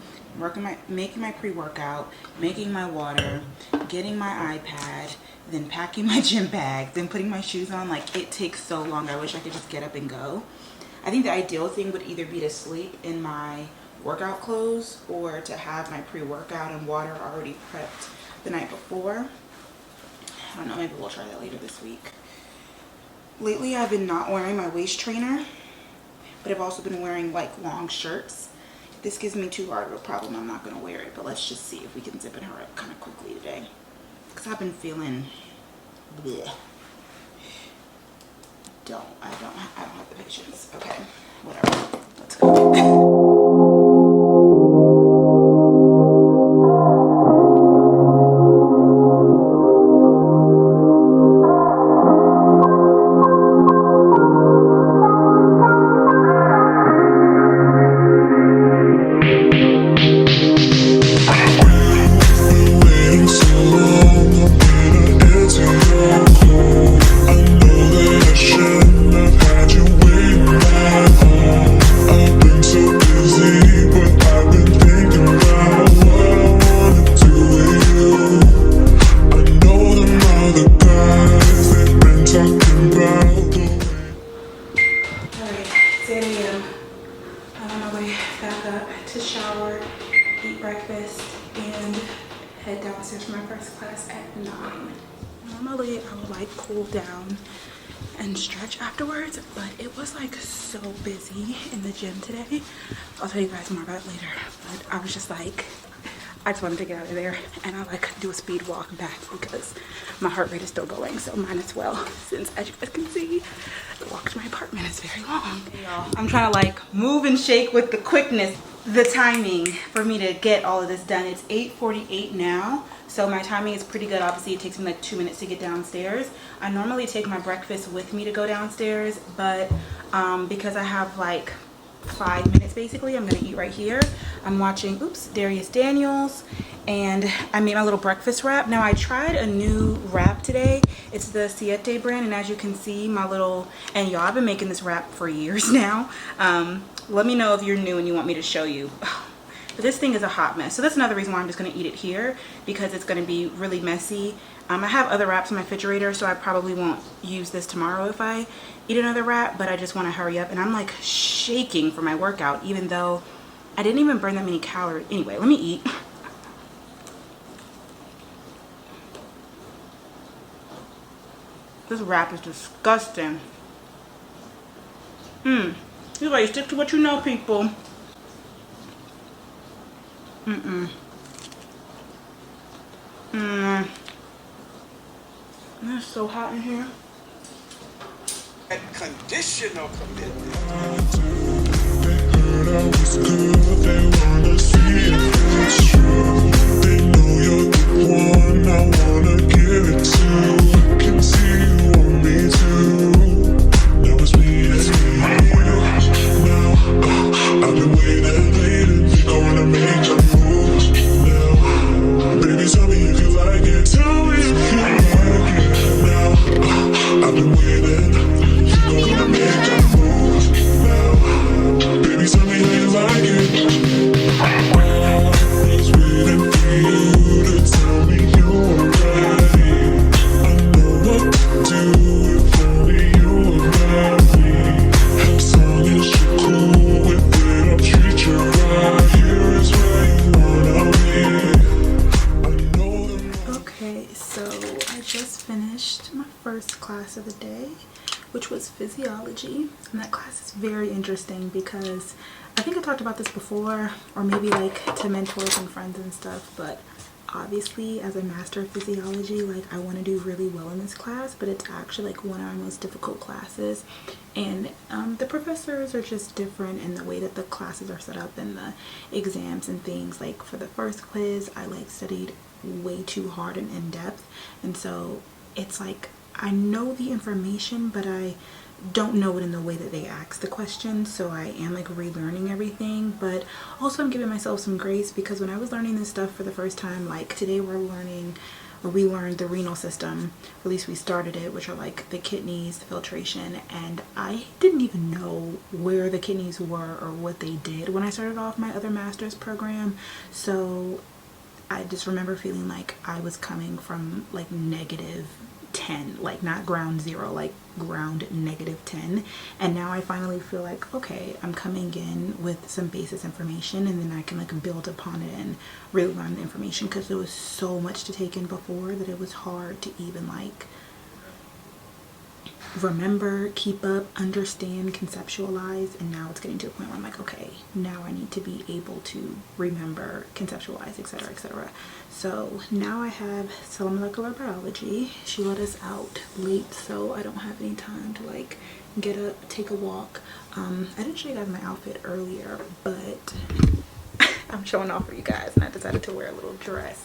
making my pre-workout, making my water, getting my iPad, then packing my gym bag, then putting my shoes on. Like, it takes so long. I wish I could just get up and go. I think the ideal thing would either be to sleep in my workout clothes, or to have my pre-workout and water already prepped the night before. I don't know, maybe we'll try that later this week. Lately I've been not wearing my waist trainer, but I've also been wearing like long shirts. If this gives me too hard of a problem, I'm not going to wear it, but let's just see if we can zip it her up kind of quickly today, because I've been feeling bleh. I don't have the patience. Okay, whatever, let's go. I've been so my first class at 9. Normally I would like cool down and stretch afterwards, but it was like so busy in the gym today. I'll tell you guys more about it later, but I was just like, I just wanted to get out of there, and I like do a speed walk back because my heart rate is still going, so mine as well, since as you guys can see, the walk to my apartment is very long. Y'all, I'm trying to like move and shake with the quickness, the timing for me to get all of this done. It's 8:48 now, so my timing is pretty good. Obviously it takes me like 2 minutes to get downstairs. I normally take my breakfast with me to go downstairs, but because I have like 5 minutes basically, I'm gonna eat right here. I'm watching Darius Daniels, and I made my little breakfast wrap. Now I tried a new wrap today. It's the Siete brand, and as you can see, my little, and y'all, I've been making this wrap for years now. Let me know if you're new and you want me to show you. But this thing is a hot mess, so that's another reason why I'm just going to eat it here, because it's going to be really messy. I have other wraps in my refrigerator, so I probably won't use this tomorrow if I eat another wrap, but I just want to hurry up. And I'm like shaking for my workout, even though I didn't even burn that many calories. Anyway, let me eat. This wrap is disgusting. You gotta stick to what you know, people. It's so hot in here. Conditional commitment. They heard I was good, they wanna see if it's true. They know you're the one I wanna give it to. I can see you want me too. Now it's me and you. Now I've been waiting, think I wanna make a move. Now, baby, tell me if you like it. Tell me if you like it. Now I've been waiting, think I wanna make a move. Now, baby, tell me how you like it. I was waiting for you to tell me you were ready. I know what to do if only you were ready. As long as you're cool with it, I'll treat you right. Here is where you wanna be. I know the Okay, so I just finished my first class of the day, which was physiology, and that class is very interesting because I think I talked about this before, or maybe like to mentors and friends and stuff, but obviously as a master of physiology, like I want to do really well in this class, but it's actually like one of our most difficult classes, and the professors are just different in the way that the classes are set up and the exams and things. Like for the first quiz, I like studied way too hard and in depth, and so it's like I know the information, but I don't know it in the way that they ask the questions, so I am like relearning everything. But also I'm giving myself some grace because when I was learning this stuff for the first time, like today we learned the renal system, or at least we started it, which are like the kidneys, the filtration, and I didn't even know where the kidneys were or what they did when I started off my other master's program. So I just remember feeling like I was coming from like -10, like not ground zero, like ground -10, and now I finally feel like, okay, I'm coming in with some basis information, and then I can like build upon it and really learn the information, because there was so much to take in before that it was hard to even like remember, keep up, understand, conceptualize. And now it's getting to a point where I'm like, okay, now I need to be able to remember, conceptualize, etc., etc. So now I have cell molecular biology. She let us out late, so I don't have any time to like get up, take a walk. I didn't show you guys my outfit earlier, but I'm showing off for you guys, and I decided to wear a little dress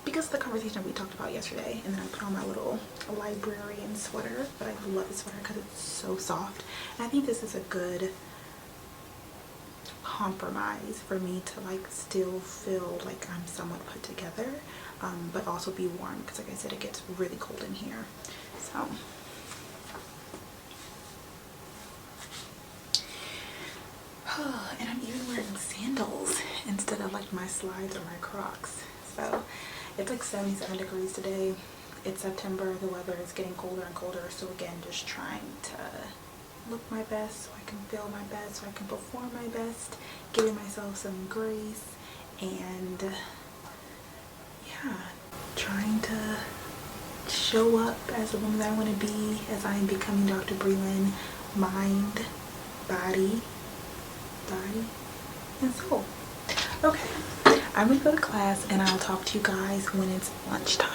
because of the conversation we talked about yesterday. And then I put on my little librarian sweater, but I love this sweater because it's so soft, and I think this is a good compromise for me to like still feel like I'm somewhat put together, but also be warm, because like I said, it gets really cold in here. So and I'm even wearing sandals instead of like my slides or my Crocs. So it's like 77 degrees today. It's September, the weather is getting colder and colder, so again, just trying to look my best so I can feel my best, so I can perform my best, giving myself some grace. And yeah, yeah, trying to show up as the woman that I want to be as I am becoming Dr. Brelynn, mind, body, and soul. Okay, I'm gonna go to class and I'll talk to you guys when it's lunchtime.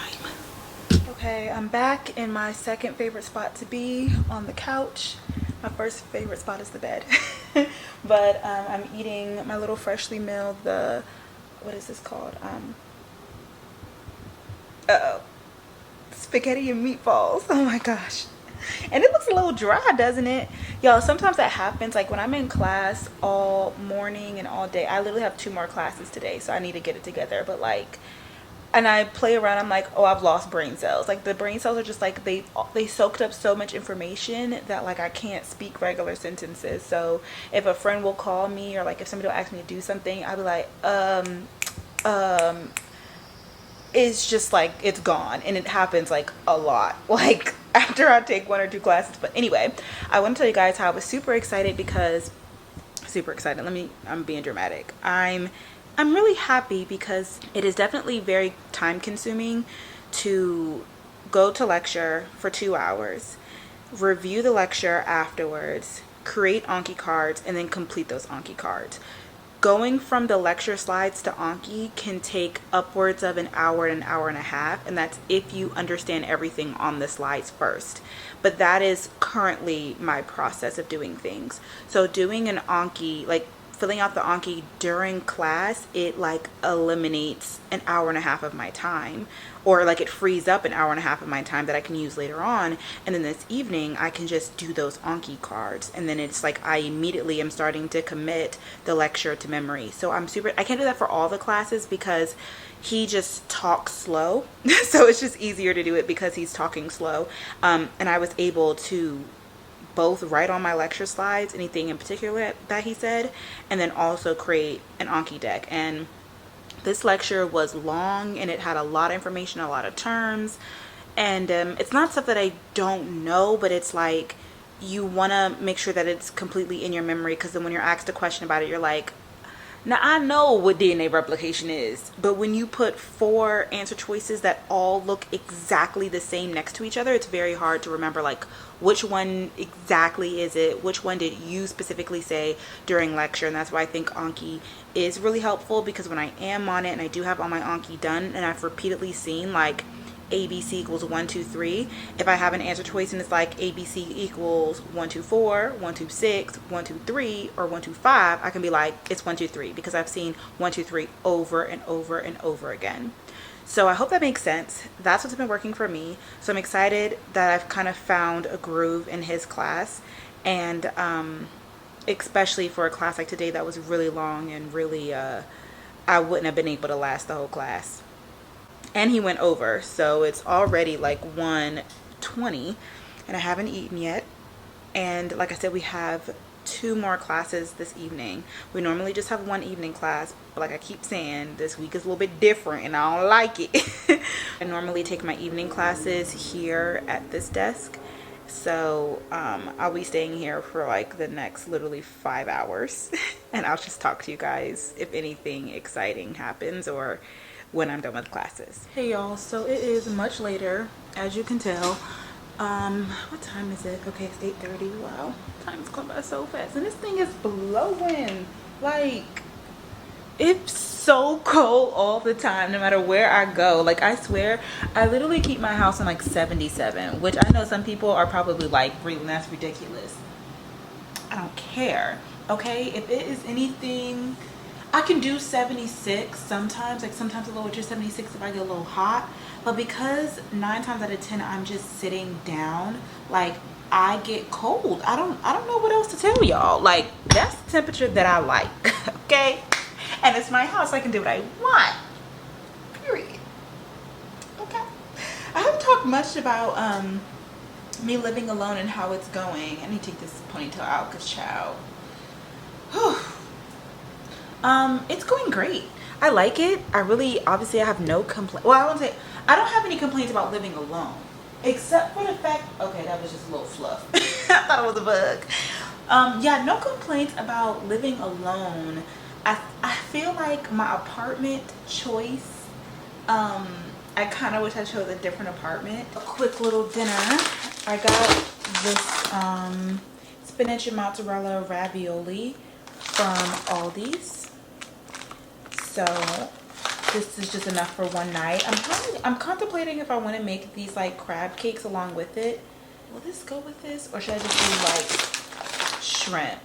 Okay, I'm back in my second favorite spot to be, on the couch. My first favorite spot is the bed. But I'm eating my little freshly milled, what is this called? Spaghetti and meatballs. Oh my gosh. And it looks a little dry, doesn't it? Y'all, sometimes that happens. Like when I'm in class all morning and all day, I literally have 2 more classes today, so I need to get it together. But like, and I play around, I'm like, oh, I've lost brain cells. Like the brain cells are just like, they soaked up so much information that like I can't speak regular sentences. So if a friend will call me, or like if somebody will ask me to do something, I'll be like, it's just like, it's gone. And it happens like a lot, like after I take 1 or 2 classes. But anyway, I want to tell you guys how I was super excited because, I'm being dramatic. I'm really happy because it is definitely very time consuming to go to lecture for 2 hours, review the lecture afterwards, create Anki cards, and then complete those Anki cards. Going from the lecture slides to Anki can take upwards of an hour and a half, and that's if you understand everything on the slides first. But that is currently my process of doing things. So doing an Anki, like filling out the Anki during class, it like eliminates an hour and a half of my time, or like it frees up an hour and a half of my time that I can use later on. And then this evening I can just do those Anki cards, and then it's like I immediately am starting to commit the lecture to memory. So I can't do that for all the classes because he just talks slow. So it's just easier to do it because he's talking slow. And I was able to both write on my lecture slides anything in particular that he said, and then also create an Anki deck. And this lecture was long and it had a lot of information, a lot of terms, and it's not stuff that I don't know, but it's like you want to make sure that it's completely in your memory, because then when you're asked a question about it, you're like, now I know what DNA replication is, but when you put 4 answer choices that all look exactly the same next to each other, it's very hard to remember like which one exactly is it, which one did you specifically say during lecture. And that's why I think Anki is really helpful, because when I am on it and I do have all my Anki done and I've repeatedly seen like ABC equals 1, 2, 3. If I have an answer choice and it's like ABC equals 1, 2, 4, 1, 2, 6, 1, 2, 3, or 1, 2, 5, I can be like, it's 1, 2, 3, because I've seen 1, 2, 3 over and over and over again. So I hope that makes sense. That's what's been working for me. So I'm excited that I've kind of found a groove in his class, and especially for a class like today that was really long and really I wouldn't have been able to last the whole class. And he went over, so it's already like 1:20 and I haven't eaten yet. And like I said, we have 2 more classes this evening. We normally just have 1 evening class, but like I keep saying, this week is a little bit different and I don't like it. I normally take my evening classes here at this desk, so I'll be staying here for like the next literally 5 hours and I'll just talk to you guys if anything exciting happens or when I'm done with classes. Hey y'all, so it is much later, as you can tell. What time is it? Okay, it's 8:30. Wow, time's going by so fast, and this thing is blowing. Like, it's so cold all the time, no matter where I go. Like, I swear, I literally keep my house in like 77, which I know some people are probably like, Brelynn, that's ridiculous. I don't care. Okay, if it is anything, I can do 76 sometimes, like sometimes a little over 76 if I get a little hot. But because 9 times out of 10 I'm just sitting down, like I get cold. I don't know what else to tell y'all. Like, that's the temperature that I like. Okay, and it's my house, I can do what I want, period. Okay, I haven't talked much about me living alone and how it's going. I need to take this ponytail out because child, it's going great. I like it. Obviously I have no complaint. Well, I won't say I don't have any complaints about living alone, except for the fact, okay, that was just a little fluff. I thought it was a bug. Yeah, no complaints about living alone. I feel like my apartment choice I kind of wish I chose a different apartment. A quick little dinner. I got this spinach and mozzarella ravioli from Aldi's. So this is just enough for one night. I'm contemplating if I want to make these like crab cakes along with it. Will this go with this, or should I just do like shrimp?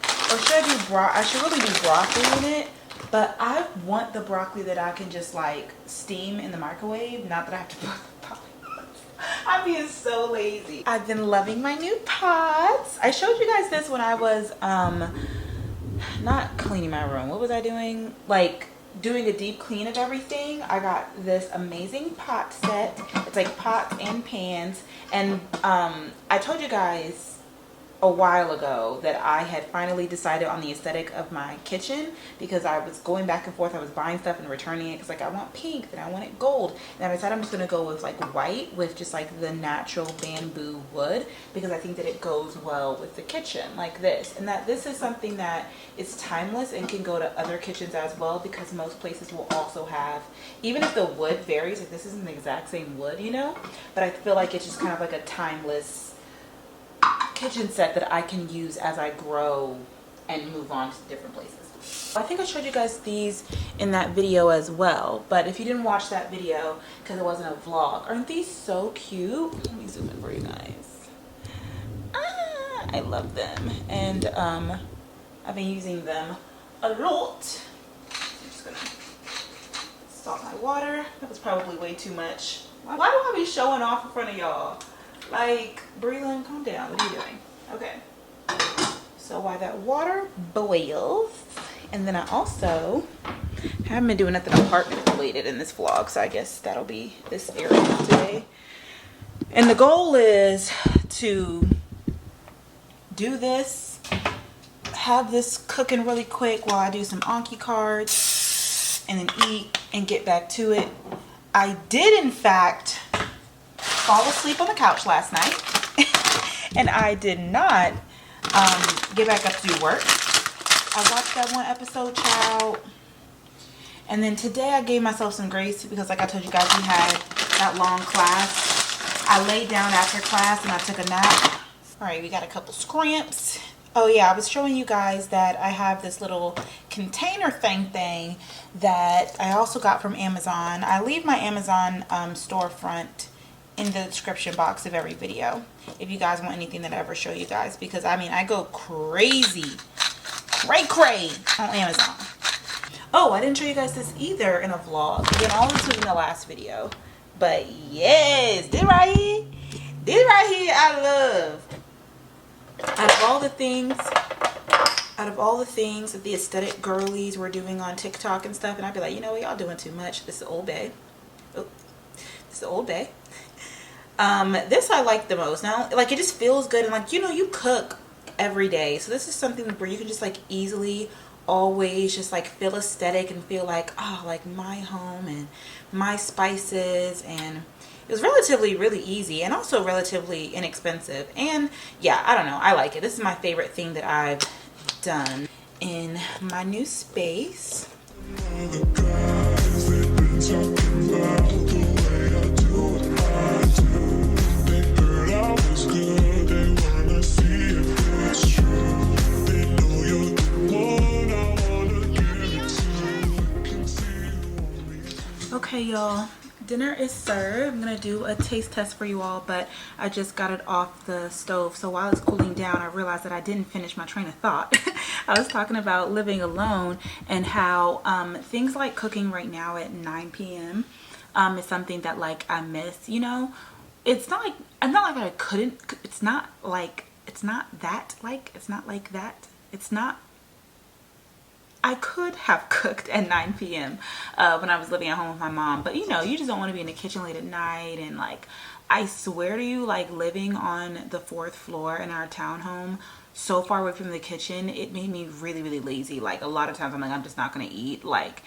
Or should I do I should really do broccoli in it, but I want the broccoli that I can just like steam in the microwave, not that I have to put the pot. I'm being so lazy. I've been loving my new pots. I showed you guys this when I was not cleaning my room. What was I doing? Like doing a deep clean of everything. I got this amazing pot set. It's like pots and pans, and I told you guys a while ago that I had finally decided on the aesthetic of my kitchen, because I was going back and forth. I was buying stuff and returning it because like I want pink, then I want it gold, and I decided I'm just gonna go with like white with just like the natural bamboo wood, because I think that it goes well with the kitchen like this, and that this is something that is timeless and can go to other kitchens as well, because most places will also have, even if the wood varies, like this isn't the exact same wood, you know, but I feel like it's just kind of like a timeless kitchen set that I can use as I grow and move on to different places. I think I showed you guys these in that video as well, but if you didn't watch that video because it wasn't a vlog, aren't these so cute? Let me zoom in for you guys. I love them, and I've been using them a lot. I'm just gonna salt my water. That was probably way too much. Why do I be showing off in front of y'all? Like, Brelynn, calm down. What are you doing? Okay. So while that water boils, and then I also haven't been doing nothing apartment related in this vlog, so I guess that'll be this area today. And the goal is to do this, have this cooking really quick while I do some Anki cards, and then eat and get back to it. I did, in fact, fall asleep on the couch last night and I did not get back up to do work. I watched that one episode, child, and then today I gave myself some grace because, like I told you guys, we had that long class. I laid down after class and I took a nap. All right, we got a couple scrimps. Oh yeah, I was showing you guys that I have this little container thing that I also got from Amazon. I leave my Amazon storefront in the description box of every video if you guys want anything that I ever show you guys, because I mean I go crazy cray on Amazon. Oh, I didn't show you guys this either in a vlog. Again, all this was in the last video, but yes, this right here I love. Out of all the things that the aesthetic girlies were doing on TikTok and stuff, and I'd be like, you know what, y'all doing too much. This is Old Bay. Oh, this is Old Bay. This I like the most. Now, like, it just feels good, and like, you know, you cook every day, so this is something where you can just like easily always just like feel aesthetic and feel like, oh, like my home and my spices. And it was relatively really easy and also relatively inexpensive, and yeah, I don't know, I like it. This is my favorite thing that I've done in my new space. Okay, y'all, dinner is served. I'm gonna do a taste test for you all, but I just got it off the stove, so while it's cooling down I realized that I didn't finish my train of thought. I was talking about living alone and how things like cooking right now at 9 p.m. Is something that like I miss, you know. It's not like I couldn't, it's not like that. I could have cooked at 9 p.m. When I was living at home with my mom, but you know, you just don't want to be in the kitchen late at night. And like, I swear to you, like living on the 4th floor in our townhome, so far away from the kitchen, it made me really, really lazy. Like a lot of times I'm like, I'm just not gonna eat, like,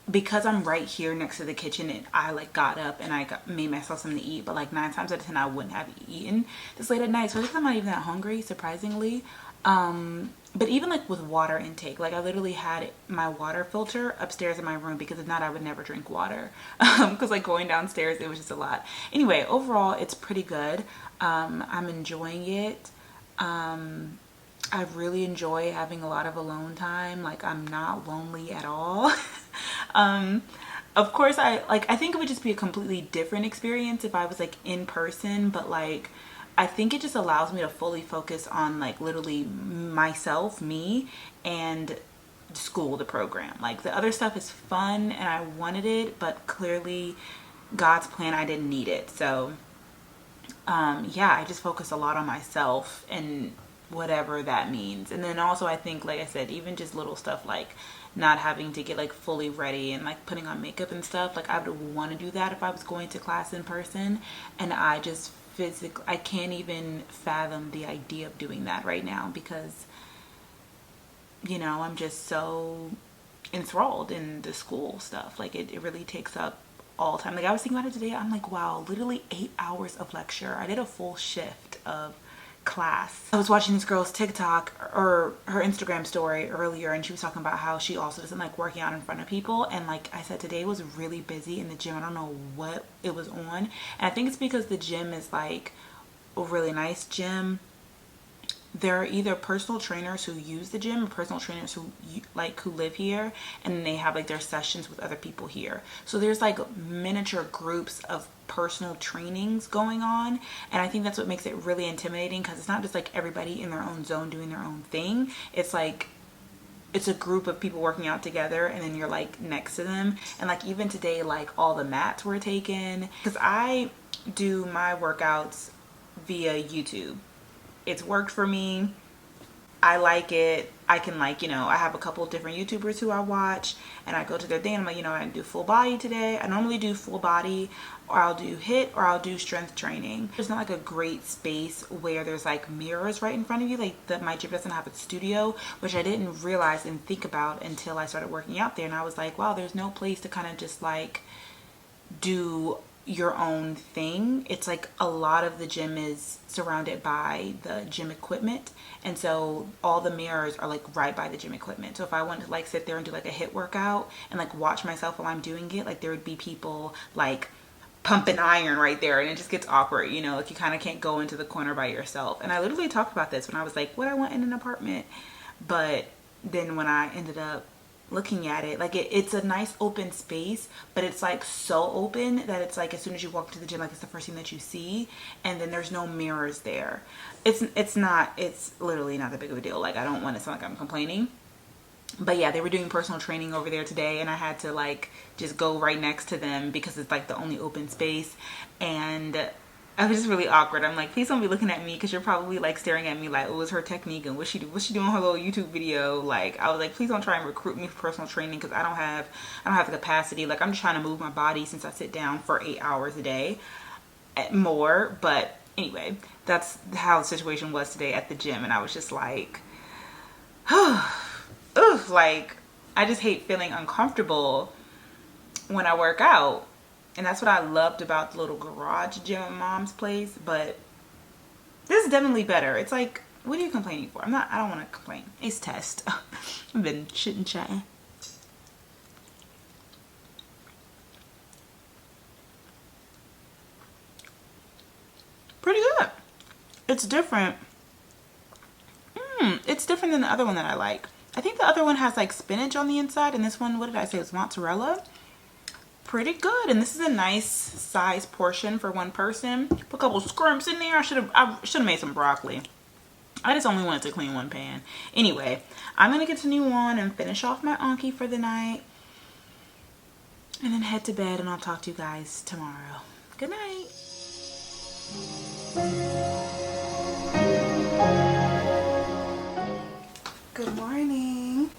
because I'm right here next to the kitchen, and I like got up and made myself something to eat, but like 9 times out of 10 I wouldn't have eaten this late at night, so I think I'm not even that hungry, surprisingly. but even like with water intake, like I literally had my water filter upstairs in my room, because if not I would never drink water. Because like going downstairs, it was just a lot. Anyway, overall it's pretty good. I'm enjoying it. I really enjoy having a lot of alone time. Like I'm not lonely at all. Of course I think it would just be a completely different experience if I was like in person, but like I think it just allows me to fully focus on like literally myself, me, and school, the program. Like the other stuff is fun and I wanted it, but clearly God's plan, I didn't need it. So yeah, I just focus a lot on myself and whatever that means. And then also I think, like I said, even just little stuff like not having to get like fully ready and like putting on makeup and stuff, like I would want to do that if I was going to class in person, and I just physically, I can't even fathom the idea of doing that right now, because you know, I'm just so enthralled in the school stuff. Like it really takes up all time. Like I was thinking about it today, I'm like, wow, literally 8 hours of lecture. I did a full shift of class. I was watching this girl's TikTok or her Instagram story earlier, and she was talking about how she also doesn't like working out in front of people. And like I said, today was really busy in the gym. I don't know what it was on, and I think it's because the gym is like a really nice gym. There are either personal trainers who use the gym or personal trainers who live here, and then they have like their sessions with other people here. So there's like miniature groups of personal trainings going on, and I think that's what makes it really intimidating, because it's not just like everybody in their own zone doing their own thing. It's like it's a group of people working out together, and then you're like next to them. And like even today, like all the mats were taken, because I do my workouts via YouTube. It's worked for me. I like it. I can like, you know, I have a couple of different YouTubers who I watch, and I go to their thing and I'm like, you know, I do full body today. I normally do full body, or I'll do HIIT, or I'll do strength training. There's not like a great space where there's like mirrors right in front of you. Like my gym doesn't have a studio, which I didn't realize and think about until I started working out there. And I was like, wow, there's no place to kind of just like do your own thing. It's like a lot of the gym is surrounded by the gym equipment, and so all the mirrors are like right by the gym equipment. So if I wanted to like sit there and do like a HIIT workout and like watch myself while I'm doing it, like there would be people like pumping iron right there, and it just gets awkward, you know, like you kind of can't go into the corner by yourself. And I literally talked about this when I was like, what I want in an apartment. But then when I ended up looking at it, like it's a nice open space, but it's like so open that it's like as soon as you walk to the gym, like it's the first thing that you see, and then there's no mirrors there. It's literally not that big of a deal. Like I don't want to sound like I'm complaining, but yeah, they were doing personal training over there today, and I had to like just go right next to them because it's like the only open space. And I was just really awkward. I'm like, please don't be looking at me, because you're probably like staring at me like, oh, it's her technique and what's she doing her little YouTube video. Like I was like, please don't try and recruit me for personal training, because I don't have the capacity. Like I'm just trying to move my body since I sit down for 8 hours a day more. But anyway, that's how the situation was today at the gym, and I was just like, like I just hate feeling uncomfortable when I work out. And that's what I loved about the little garage gym at Mom's place. But this is definitely better. It's like, what are you complaining for? I don't want to complain. It's test. I've been shit and chatting. Pretty good. It's different. It's different than the other one that I like. I think the other one has like spinach on the inside, and this one, what did I say? It was mozzarella. Pretty good. And this is a nice size portion for one person. Put a couple scrimps in there. I should have made some broccoli. I just only wanted to clean one pan. Anyway, I'm gonna continue on and finish off my Anki for the night, and then head to bed, and I'll talk to you guys tomorrow. Good night. Good morning.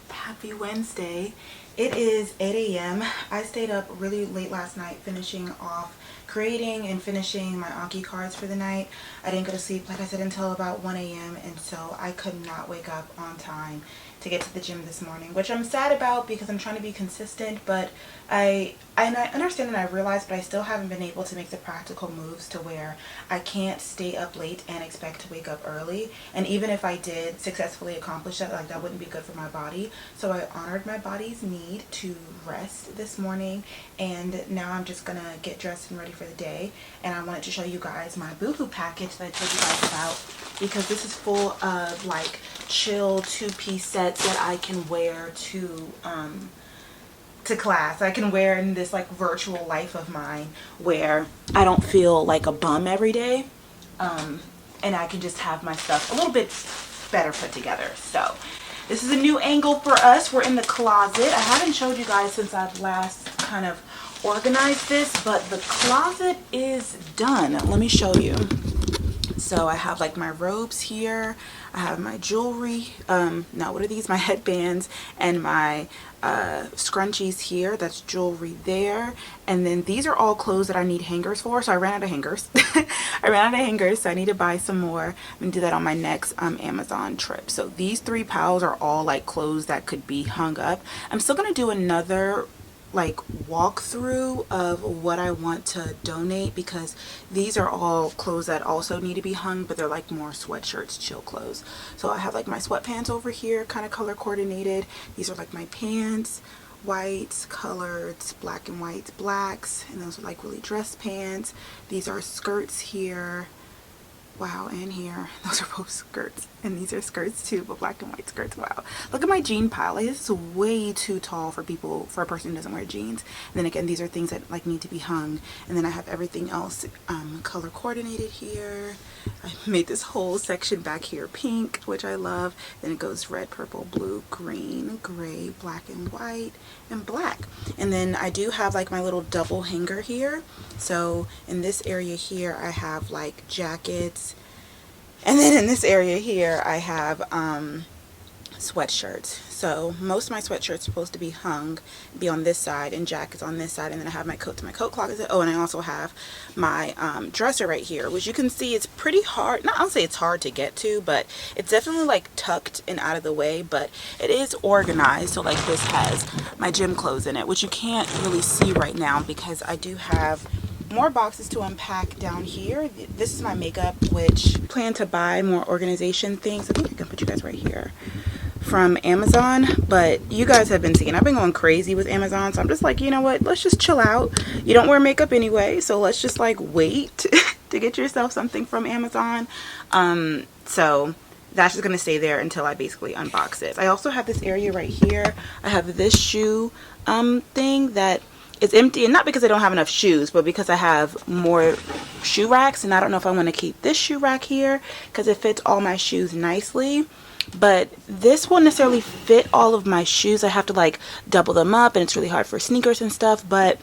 Happy Wednesday. It is 8 a.m. I stayed up really late last night finishing off creating and finishing my Anki cards for the night. I didn't go to sleep, like I said, until about 1 a.m. and so I could not wake up on time to get to the gym this morning, which I'm sad about because I'm trying to be consistent, but I understand and I realize, but I still haven't been able to make the practical moves to where I can't stay up late and expect to wake up early. And even if I did successfully accomplish that, like, that wouldn't be good for my body. So I honored my body's need to rest this morning, and now I'm just gonna get dressed and ready for the day. And I wanted to show you guys my boohoo package that I told you guys about, because this is full of like chill 2-piece sets that I can wear to class. I can wear in this like virtual life of mine where I don't feel like a bum every day, and I can just have my stuff a little bit better put together. So this is a new angle for us. We're in the closet. I haven't showed you guys since I've last kind of organized this, but the closet is done. Let me show you. So I have like my robes here, I have my jewelry, no, what are these? My headbands and my scrunchies here. That's jewelry there. And then these are all clothes that I need hangers for. So I ran out of hangers. I ran out of hangers, so I need to buy some more. I'm gonna do that on my next Amazon trip. So these 3 piles are all like clothes that could be hung up. I'm still gonna do another like walkthrough of what I want to donate, because these are all clothes that also need to be hung, but they're like more sweatshirts, chill clothes. So I have like my sweatpants over here, kind of color coordinated. These are like my pants, whites, coloreds, black and whites, blacks, and those are like really dress pants. These are skirts here. Wow, and here, those are both skirts, and these are skirts too, but black and white skirts. Wow, look at my jean pile. Like, this is way too tall for a person who doesn't wear jeans. And then again, these are things that like need to be hung. And then I have everything else color coordinated here. I made this whole section back here pink, which I love. Then it goes red, purple, blue, green, gray, black and white, and black. And then I do have like my little double hanger here. So in this area here, I have like jackets. And then in this area here, I have sweatshirts. So most of my sweatshirts are supposed to be hung, be on this side, and jackets on this side. And then I have my coat to my coat closet. Oh, and I also have my dresser right here, which you can see it's pretty hard. Not, I'll say it's hard to get to, but it's definitely like tucked and out of the way, but it is organized. So like this has my gym clothes in it, which you can't really see right now because I do have more boxes to unpack down here. This is my makeup, which I plan to buy more organization things. I think I can put you guys right here, from Amazon. But you guys have been seeing, I've been going crazy with Amazon, so I'm just like, you know what, let's just chill out. You don't wear makeup anyway, so let's just like wait to get yourself something from Amazon. So that's just gonna stay there until I basically unbox it. I also have this area right here. I have this shoe thing that it's empty, and not because I don't have enough shoes, but because I have more shoe racks, and I don't know if I want to keep this shoe rack here because it fits all my shoes nicely. But this won't necessarily fit all of my shoes. I have to like double them up, and it's really hard for sneakers and stuff, but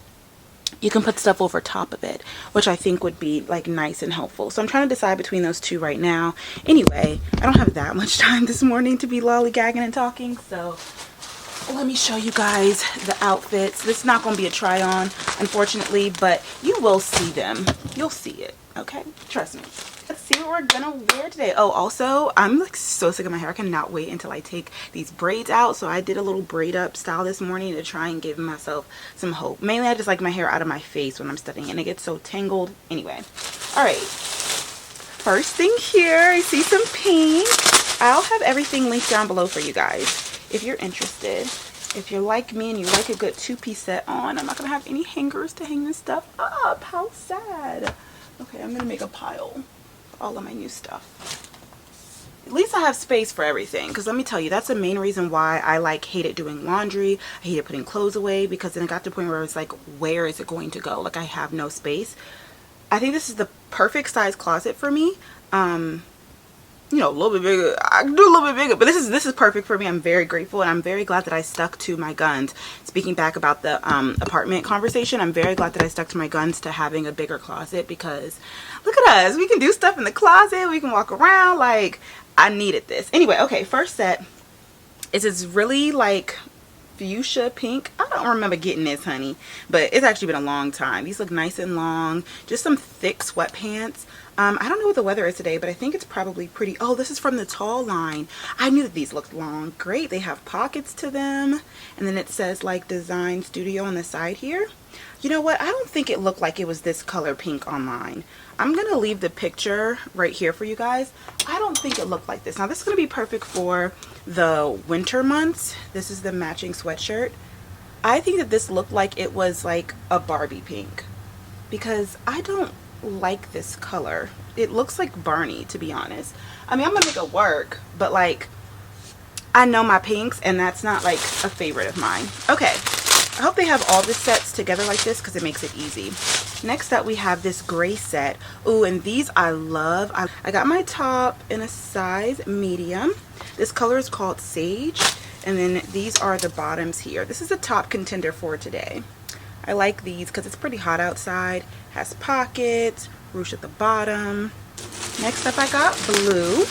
you can put stuff over top of it, which I think would be like nice and helpful. So I'm trying to decide between those two right now. Anyway, I don't have that much time this morning to be lollygagging and talking, so let me show you guys the outfits. This is not going to be a try on, unfortunately, but you will see them. You'll see it, okay? Trust me. Let's see what we're gonna wear today. Oh, also, I'm like so sick of my hair. I cannot wait until I take these braids out. So I did a little braid up style this morning to try and give myself some hope. Mainly, I just like my hair out of my face when I'm studying, and it gets so tangled. Anyway, all right. First thing here, I see some pink. I'll have everything linked down below for you guys if you're interested. If you're like me and you like a good 2-piece set on. I'm not gonna have any hangers to hang this stuff up. How sad. Okay, I'm gonna make a pile of all of my new stuff. At least I have space for everything, because let me tell you, that's the main reason why I like hated doing laundry. I hated putting clothes away, because then it got to the point where it's like, where is it going to go? Like, I have no space. I think this is the perfect size closet for me. You know, a little bit bigger. I can do a little bit bigger, but this is perfect for me. I'm very grateful, and I'm very glad that I stuck to my guns. Speaking back about the apartment conversation, I'm very glad that I stuck to my guns to having a bigger closet, because look at us. We can do stuff in the closet. We can walk around. Like, I needed this. Anyway, okay, first set is this really like fuchsia pink. I don't remember getting this, honey, but it's actually been a long time. These look nice and long. Just some thick sweatpants. I don't know what the weather is today, but I think it's probably pretty. Oh, this is from the Tall line. I knew that these looked long. Great. They have pockets to them. And then it says like Design Studio on the side here. You know what? I don't think it looked like it was this color pink online. I'm going to leave the picture right here for you guys. I don't think it looked like this. Now, this is going to be perfect for the winter months. This is the matching sweatshirt. I think that this looked like it was like a Barbie pink because I don't like this color. It looks like Barney, to be honest. I mean, I'm gonna make it work, but like I know my pinks and that's not like a favorite of mine. Okay, I hope they have all the sets together like this because it makes it easy. Next up we have this gray set. Ooh, and these I love. I got my top in a size medium. This color is called Sage, and then these are the bottoms here. This is a top contender for today. I like these because it's pretty hot outside. Has pockets, ruche at the bottom. Next up I got blue.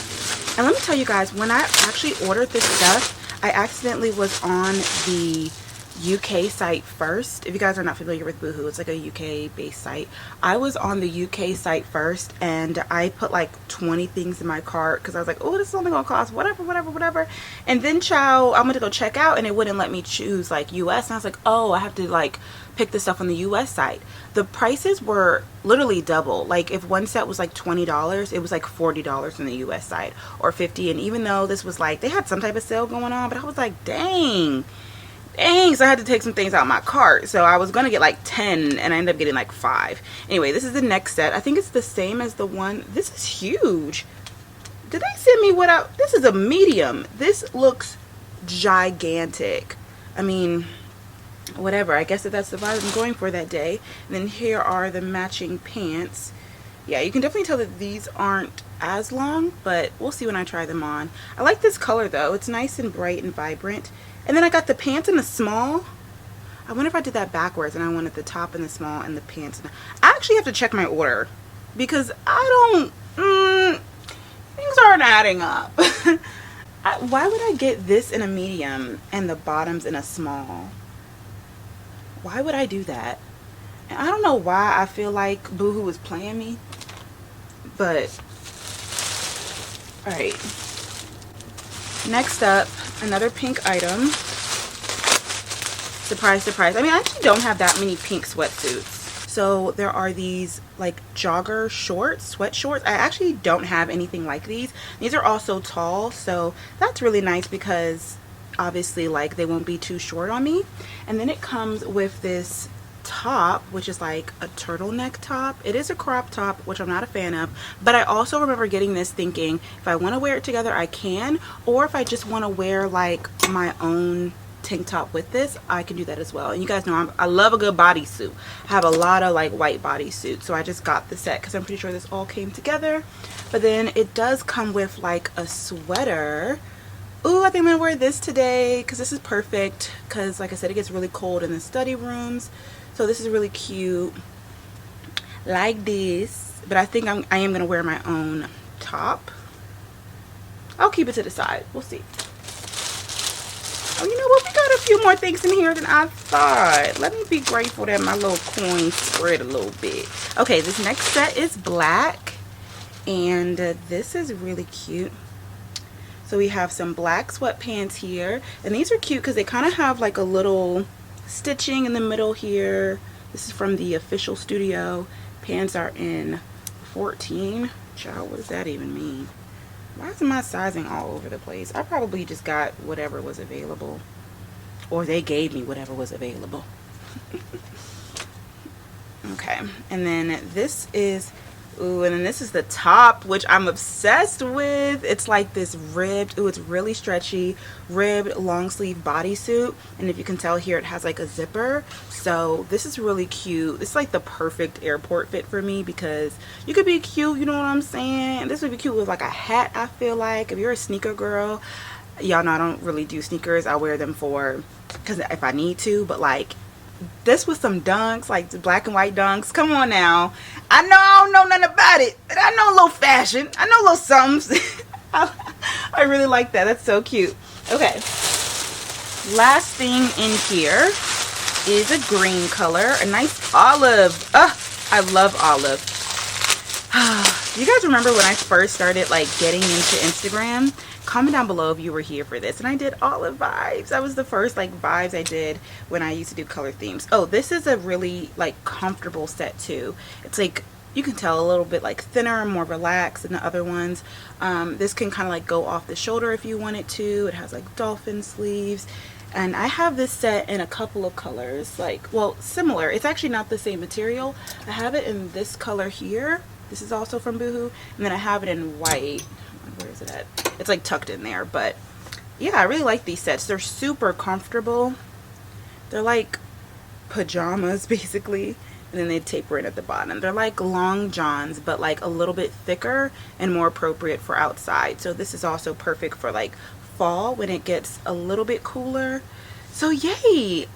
And let me tell you guys, when I actually ordered this stuff, I accidentally was on the UK site first. If you guys are not familiar with Boohoo, it's like a UK based site. I was on the UK site first and I put like 20 things in my cart because I was like, oh, this is only gonna cost whatever. And then I went to go check out and it wouldn't let me choose like US, and I was like, oh, I have to like pick this stuff on the US site. The prices were literally double. Like if one set was like $20, it was like $40 on the US site, or $50. And even though this was like, they had some type of sale going on, but I was like, dang, so I had to take some things out of my cart. So I was gonna get like 10 and I ended up getting like 5. Anyway, this is the next set. I think it's the same as the one. This is huge. Did they send me this is a medium. This looks gigantic. I mean, whatever, I guess that's the vibe I'm going for that day. And then here are the matching pants. Yeah, you can definitely tell that these aren't as long, but we'll see when I try them on. I like this color though. It's nice and bright and vibrant. And then I got the pants in the small. I wonder if I did that backwards and I wanted the top in the small and the pants. I actually have to check my order because I don't, things aren't adding up. Why would I get this in a medium and the bottoms in a small? Why would I do that? And I don't know why I feel like Boohoo was playing me, but alright. Next up, another pink item. Surprise, surprise. I mean, I actually don't have that many pink sweatsuits. So there are these like jogger shorts, sweat shorts. I actually don't have anything like these. These are also tall, so that's really nice because obviously like they won't be too short on me. And then it comes with this top, which is like a turtleneck top. It is a crop top, which I'm not a fan of, but I also remember getting this thinking if I want to wear it together I can, or if I just want to wear like my own tank top with this, I can do that as well. And you guys know I love a good bodysuit. I have a lot of like white bodysuits, so I just got the set because I'm pretty sure this all came together. But then it does come with like a sweater. Ooh, I think I'm gonna wear this today because this is perfect because like I said, it gets really cold in the study rooms. So this is really cute like this, but I think I am gonna wear my own top. I'll keep it to the side, we'll see. Oh, you know what, we got a few more things in here than I thought. Let me be grateful that my little coin spread a little bit. Okay, this next set is black and this is really cute. So we have some black sweatpants here, and these are cute because they kind of have like a little stitching in the middle here. This is from the Official Studio. Pants are in 14. Child, what does that even mean? Why is my sizing all over the place? I probably just got whatever was available, or they gave me whatever was available. Okay, and then this is, ooh, and then this is the top, which I'm obsessed with. It's like this ribbed, ooh, it's really stretchy, ribbed long sleeve bodysuit. And if you can tell here, it has like a zipper. So this is really cute. It's like the perfect airport fit for me because you could be cute, you know what I'm saying? This would be cute with like a hat, I feel like. If you're a sneaker girl, y'all know I don't really do sneakers. I wear them because if I need to, but like this with some dunks, like the black and white dunks. Come on now. I know I don't know nothing about it, but I know a little fashion. I know a little something. I really like that. That's so cute. Okay. Last thing in here is a green color. A nice olive. I love olive. You guys remember when I first started like getting into Instagram? Comment down below if you were here for this. And I did olive vibes. That was the first like vibes I did when I used to do color themes. Oh, this is a really like comfortable set too. It's like, you can tell a little bit like thinner and more relaxed than the other ones. This can kind of like go off the shoulder if you want it to. It has like dolphin sleeves. And I have this set in a couple of colors, like, well, similar. It's actually not the same material. I have it in this color here. This is also from Boohoo. And then I have it in white. Where is it at? It's like tucked in there. But yeah, I really like these sets. They're super comfortable. They're like pajamas basically. And then they taper in at the bottom. They're like long johns, but like a little bit thicker and more appropriate for outside. So this is also perfect for like fall when it gets a little bit cooler. So yay.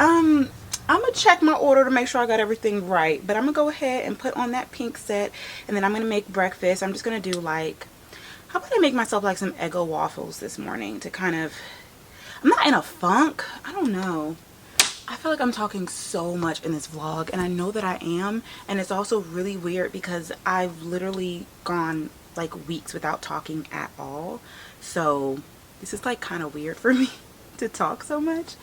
I'm gonna check my order to make sure I got everything right, but I'm gonna go ahead and put on that pink set, and then I'm gonna make breakfast. I'm just gonna do like, how about I make myself like some Eggo waffles this morning to kind of, I'm not in a funk. I don't know. I feel like I'm talking so much in this vlog, and I know that I am, and it's also really weird because I've literally gone like weeks without talking at all. So this is like kind of weird for me to talk so much,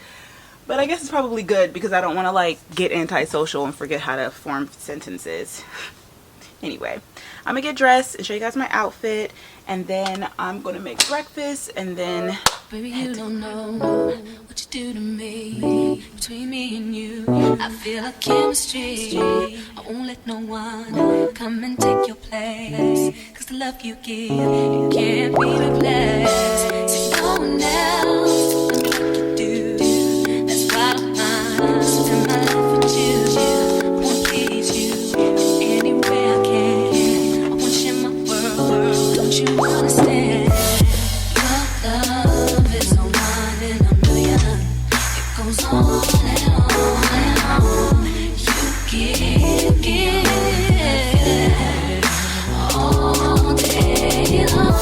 but I guess it's probably good because I don't want to like get antisocial and forget how to form sentences. Anyway, I'm gonna get dressed and show you guys my outfit, and then I'm gonna make breakfast, and then baby, you don't know what you do to me. Between me and you, I feel like chemistry. I won't let no one come and take your place, 'cause the love you give, it can't be replaced. See, no one else can do like you do. That's why I'm spend my life with you. I won't please you any way I can. I want you in my world. Don't you understand? Your love is a one in a million. It goes on and on and on. You give all day long.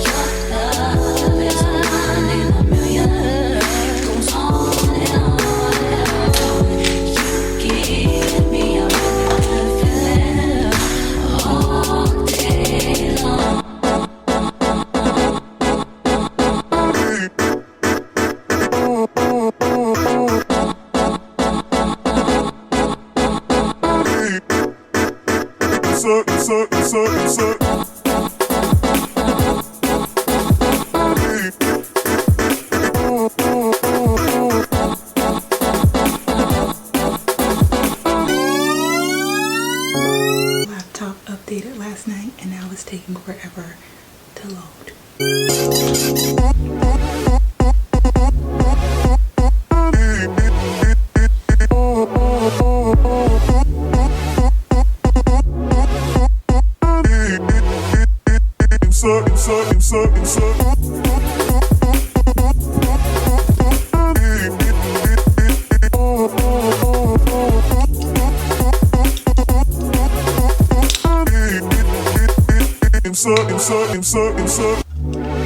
Your love is a one in a million. It goes on and on and on. You give me a really good feeling all day long. laptop updated last night, and now it's taking forever to load.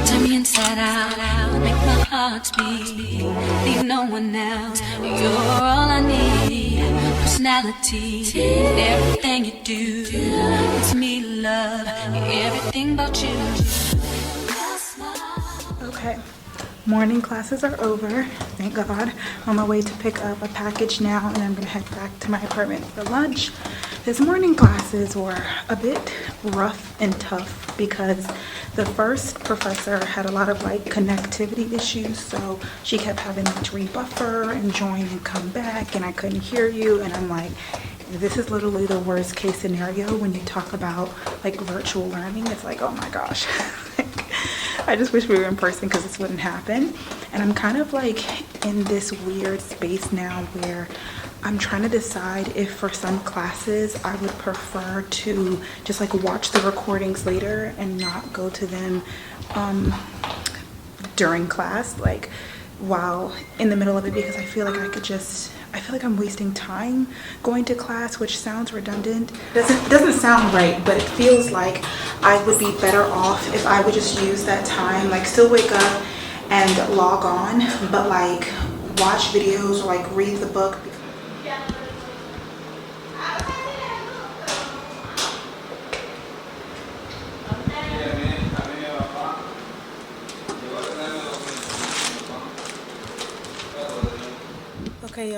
Turn me inside out, make my heart beat. Need no one else, you're all I need. Personality, everything you do, it's me, love, everything about you. Okay, morning classes are over, thank God. I'm on my way to pick up a package now, and I'm gonna head back to my apartment for lunch. This morning classes were a bit rough and tough because the first professor had a lot of like connectivity issues, so she kept having to rebuffer and join and come back, and I couldn't hear you, and I'm like, this is literally the worst case scenario when you talk about like virtual learning. It's like, oh my gosh. I just wish we were in person because this wouldn't happen. And I'm kind of like in this weird space now where I'm trying to decide if for some classes I would prefer to just like watch the recordings later and not go to them during class, like while in the middle of it, because I feel like I feel like I'm wasting time going to class, which sounds redundant. Doesn't sound right, but it feels like I would be better off if I would just use that time, like still wake up and log on, but like watch videos or like read the book.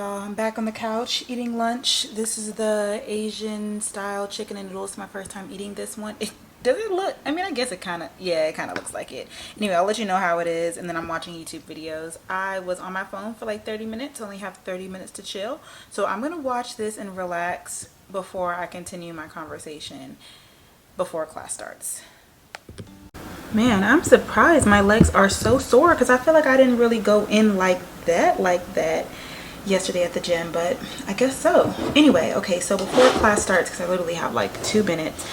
y'all, I'm back on the couch eating lunch. This is the Asian style chicken and noodles. It's my first time eating this one. Does it look, I mean, I guess it kind of, yeah, it kind of looks like it. Anyway, I'll let you know how it is, and then I'm watching YouTube videos. I was on my phone for like 30 minutes, only have 30 minutes to chill. So I'm going to watch this and relax before I continue my conversation before class starts. Man, I'm surprised my legs are so sore because I feel like I didn't really go in like that yesterday at the gym, but I guess so. Anyway, okay, so before class starts, because I literally have like 2 minutes,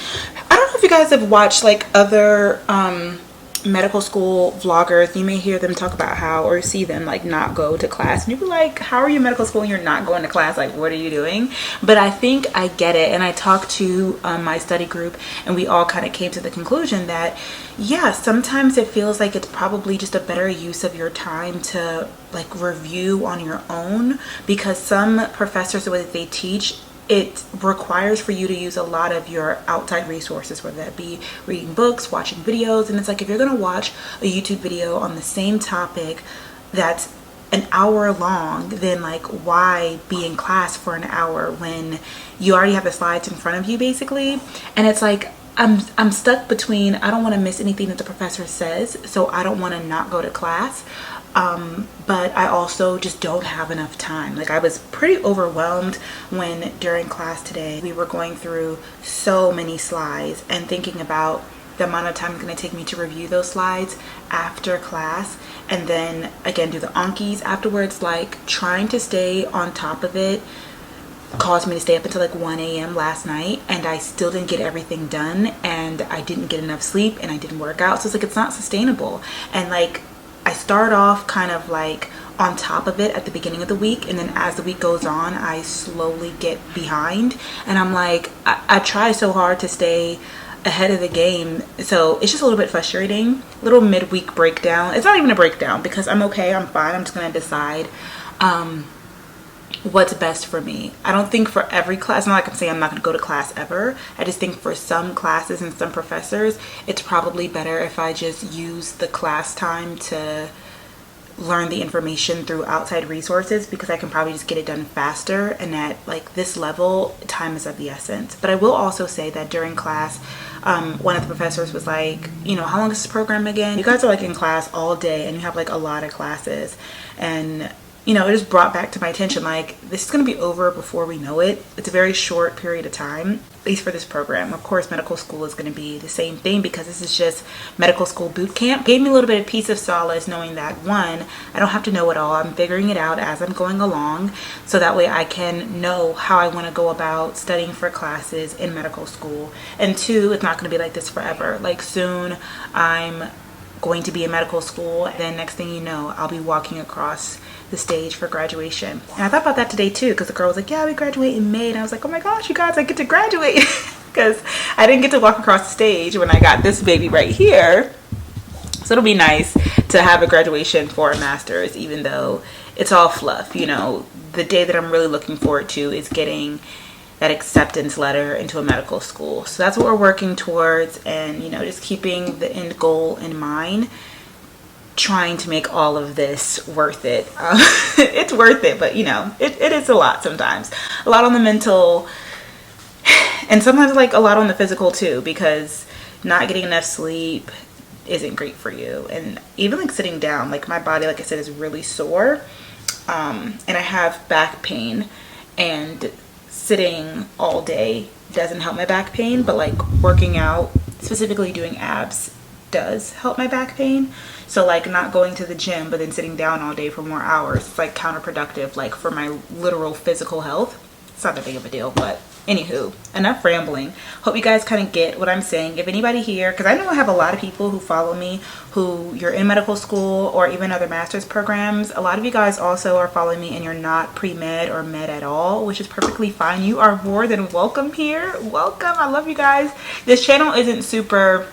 I don't know if you guys have watched like other medical school vloggers. You may hear them talk about how, or see them like not go to class, and you'd be like, how are you in medical school and you're not going to class? Like, what are you doing? But I think I get it, and I talked to my study group, and we all kind of came to the conclusion that yeah, sometimes it feels like it's probably just a better use of your time to like review on your own, because some professors, the way that they teach, it requires for you to use a lot of your outside resources, whether that be reading books, watching videos. And it's like, if you're going to watch a YouTube video on the same topic that's an hour long, then like why be in class for an hour when you already have the slides in front of you basically? And it's like, I'm stuck between, I don't want to miss anything that the professor says, so I don't want to not go to class. But I also just don't have enough time. Like, I was pretty overwhelmed when during class today we were going through so many slides and thinking about the amount of time it's going to take me to review those slides after class, and then again do the Ankis afterwards. Like, trying to stay on top of it caused me to stay up until like 1 a.m. last night, and I still didn't get everything done, and I didn't get enough sleep, and I didn't work out. So it's like, it's not sustainable. And like, I start off kind of like on top of it at the beginning of the week, and then as the week goes on, I slowly get behind, and I'm like, I try so hard to stay ahead of the game. So it's just a little bit frustrating. Little midweek breakdown. It's not even a breakdown because I'm okay, I'm fine. I'm just gonna decide what's best for me. I don't think for every class, not like I'm saying I'm not going to go to class ever. I just think for some classes and some professors, it's probably better if I just use the class time to learn the information through outside resources, because I can probably just get it done faster, and at like this level, time is of the essence. But I will also say that during class, one of the professors was like, you know, how long is this program again? You guys are like in class all day and you have like a lot of classes, and you know, it just brought back to my attention, like, this is going to be over before we know it. It's a very short period of time, at least for this program. Of course, medical school is going to be the same thing, because this is just medical school boot camp. Gave me a little bit of peace of solace knowing that, one, I don't have to know it all. I'm figuring it out as I'm going along, so that way I can know how I want to go about studying for classes in medical school. And two, it's not going to be like this forever. Like, soon I'm going to be in medical school, and then next thing you know, I'll be walking across the stage for graduation. And I thought about that today too, because the girl was like, yeah, we graduate in May, and I was like, oh my gosh, you guys, I get to graduate because I didn't get to walk across the stage when I got this baby right here. So it'll be nice to have a graduation for a master's, even though it's all fluff. You know, the day that I'm really looking forward to is getting that acceptance letter into a medical school. So that's what we're working towards, and you know, just keeping the end goal in mind, trying to make all of this worth it. It's worth it, but you know, it is a lot sometimes. A lot on the mental, and sometimes like a lot on the physical too, because not getting enough sleep isn't great for you. And even like sitting down, like my body, like I said, is really sore, and I have back pain, and sitting all day doesn't help my back pain, but like working out, specifically doing abs, does help my back pain. So like not going to the gym but then sitting down all day for more hours, it's like counterproductive, like for my literal physical health. It's not that big of a deal, but anywho, enough rambling. Hope you guys kind of get what I'm saying. If anybody here, because I know I have a lot of people who follow me who you're in medical school or even other master's programs. A lot of you guys also are following me and you're not pre-med or med at all, which is perfectly fine. You are more than welcome here. Welcome. I love you guys. This channel isn't super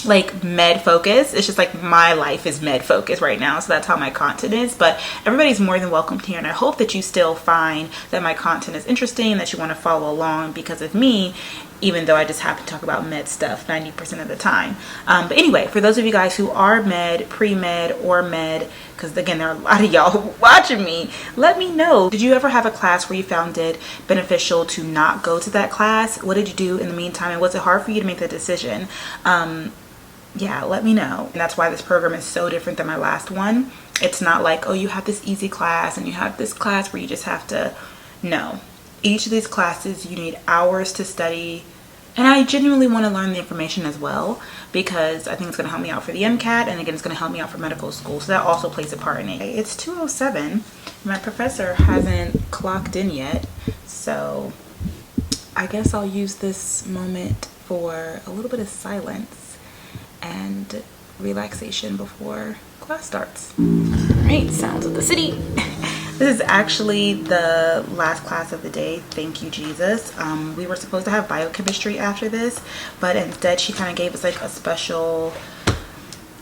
like med focus. It's just like my life is med focus right now, so that's how my content is. But everybody's more than welcome here, and I hope that you still find that my content is interesting, that you want to follow along because of me, even though I just happen to talk about med stuff 90% of the time. But anyway, for those of you guys who are med, pre-med, or med, because again, there are a lot of y'all watching me, let me know. Did you ever have a class where you found it beneficial to not go to that class? What did you do in the meantime, and was it hard for you to make that decision? Yeah, let me know. And that's why this program is so different than my last one. It's not like, oh, you have this easy class and you have this class where you just have to. No, each of these classes you need hours to study, and I genuinely want to learn the information as well, because I think it's going to help me out for the MCAT, and again, it's going to help me out for medical school, so that also plays a part in it. It's 2:07. My professor hasn't clocked in yet, so I guess I'll use this moment for a little bit of silence and relaxation before class starts. All right, sounds of the city. This is actually the last class of the day. Thank you, Jesus. We were supposed to have biochemistry after this, but instead she kind of gave us like a special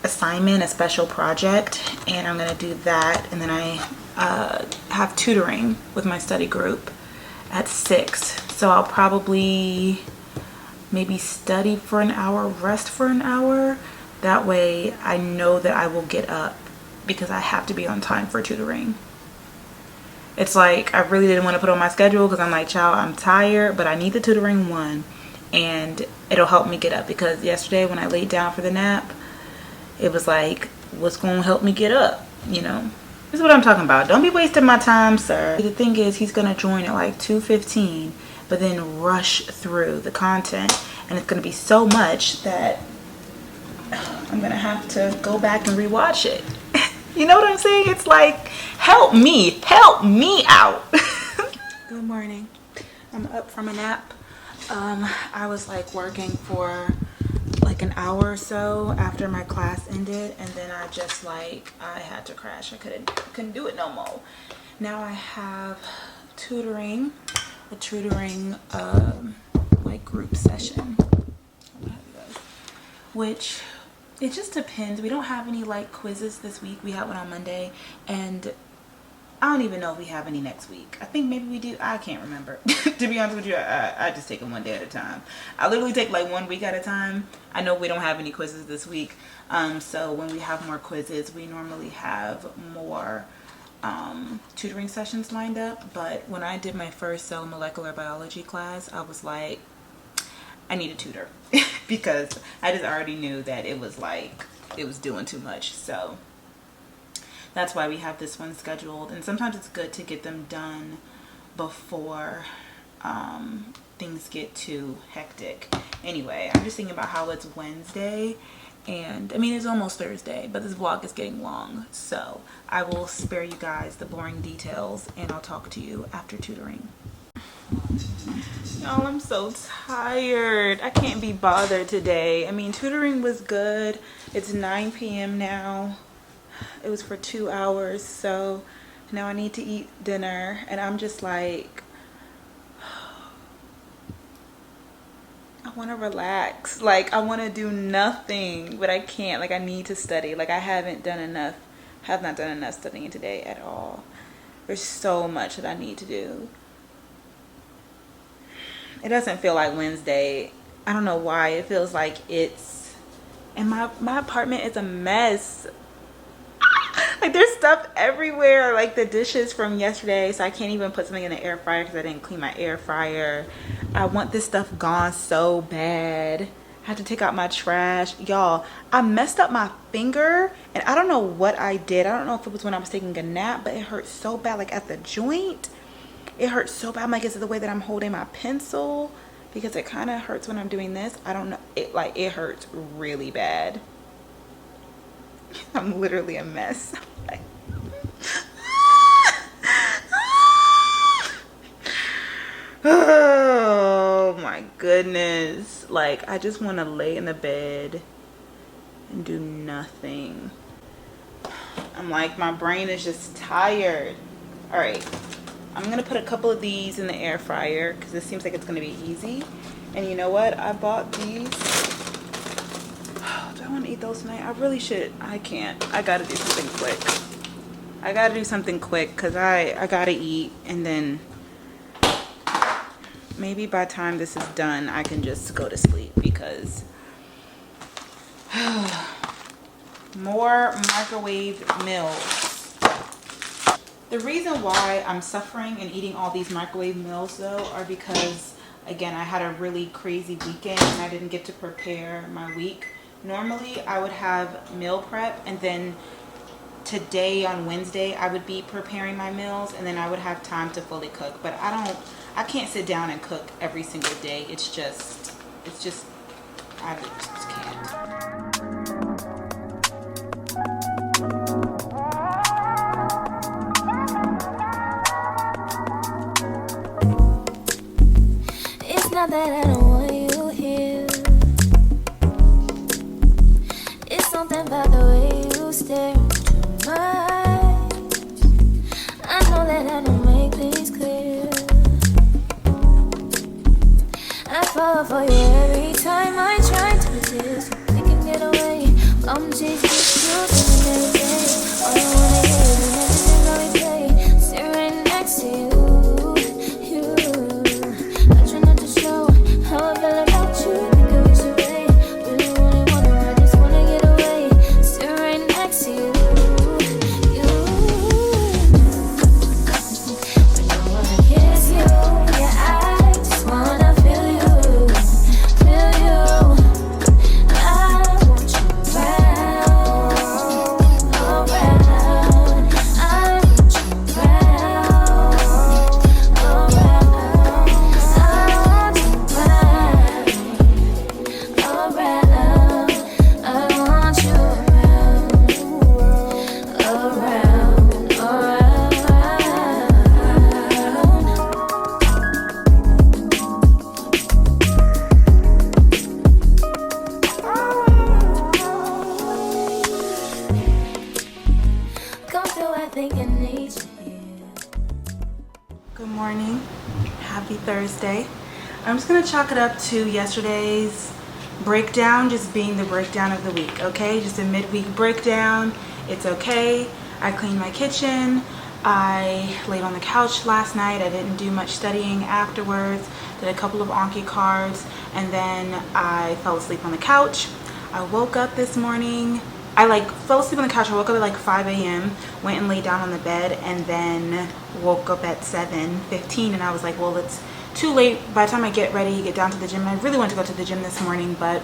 assignment, a special project, and I'm gonna do that. And then I have tutoring with my study group at 6, so I'll probably maybe study for an hour, rest for an hour. That way I know that I will get up, because I have to be on time for tutoring. It's like I really didn't want to put on my schedule because I'm like, child, I'm tired, but I need the tutoring one, and it'll help me get up, because yesterday when I laid down for the nap, it was like, what's going to help me get up, you know? This is what I'm talking about. Don't be wasting my time, sir. The thing is, he's going to join at like 2:15, but then rush through the content, and it's going to be so much that I'm going to have to go back and rewatch it. You know what I'm saying? It's like, help me out. Good morning. I'm up from a nap. I was like working for like an hour or so after my class ended, and then I just like, I had to crash. I couldn't do it no more. Now I have tutoring, a tutoring like group session, which it just depends. We don't have any like quizzes this week. We had one on Monday, and I don't even know if we have any next week. I think maybe we do. I can't remember. To be honest with you, I just take them one day at a time. I literally take like 1 week at a time. I know we don't have any quizzes this week. So when we have more quizzes, we normally have more tutoring sessions lined up. But when I did my first cell molecular biology class, I was like, I need a tutor because I just already knew that it was like, it was doing too much. So that's why we have this one scheduled. And sometimes it's good to get them done before things get too hectic. Anyway, I'm just thinking about how it's Wednesday, and I mean, it's almost Thursday, but this vlog is getting long. So I will spare you guys the boring details, and I'll talk to you after tutoring. Y'all, I'm so tired. I can't be bothered today. I mean, tutoring was good. It's 9 p.m. now. It was for 2 hours, so now I need to eat dinner, and I'm just like, I want to relax. Like, I want to do nothing, but I can't. Like, I need to study. Like, I have not done enough studying today at all. There's so much that I need to do. It doesn't feel like Wednesday. I don't know why. It feels like it's, and my apartment is a mess. Like, there's stuff everywhere, like the dishes from yesterday, so I can't even put something in the air fryer because I didn't clean my air fryer. I want this stuff gone so bad. I had to take out my trash. Y'all, I messed up my finger, and I don't know what I did. I don't know if it was when I was taking a nap, but it hurt so bad, like at the joint. It hurts so bad. I'm like, is it the way that I'm holding my pencil? Because it kind of hurts when I'm doing this. I don't know. It hurts really bad. I'm literally a mess. Oh my goodness. Like, I just want to lay in the bed and do nothing. I'm like, my brain is just tired. All right. I'm going to put a couple of these in the air fryer because it seems like it's going to be easy. And you know what? I bought these. I want to eat those tonight. I really should. I can't. I gotta do something quick. I gotta do something quick because I gotta eat, and then maybe by the time this is done I can just go to sleep because more microwave meals. The reason why I'm suffering and eating all these microwave meals though are because, again, I had a really crazy weekend and I didn't get to prepare my week. Normally I would have meal prep, and then today on Wednesday I would be preparing my meals, and then I would have time to fully cook. But I can't sit down and cook every single day. I just can't. It's not that I don't want you here. It's something about the way you stare into my eyes. I know that I don't make things clear. I fall for you every time I try to resist. We can get away. Come chase the truth every day. All I wanna hear is everything that we play. Sit right next to you. I try not to show how I feel about you. Think I wish away. Really wanna, I just wanna get away. Sit right next to you. I don't wanna kiss you. Yeah, I just wanna feel you. I want you around, around. I want you around, around. I want you around, around. I want you around, come through, I think I need you here. Good morning. Happy Thursday. I'm just gonna chalk it up to yesterday's breakdown just being the breakdown of the week, okay? Just a midweek breakdown. It's okay. I cleaned my kitchen. I laid on the couch last night. I didn't do much studying afterwards. Did a couple of Anki cards, and then I fell asleep on the couch. I woke up this morning. I fell asleep on the couch. I woke up at like 5 a.m. went and laid down on the bed, and then woke up at 7:15, and I was like, well, it's too late by the time I get ready, get down to the gym. And I really wanted to go to the gym this morning, but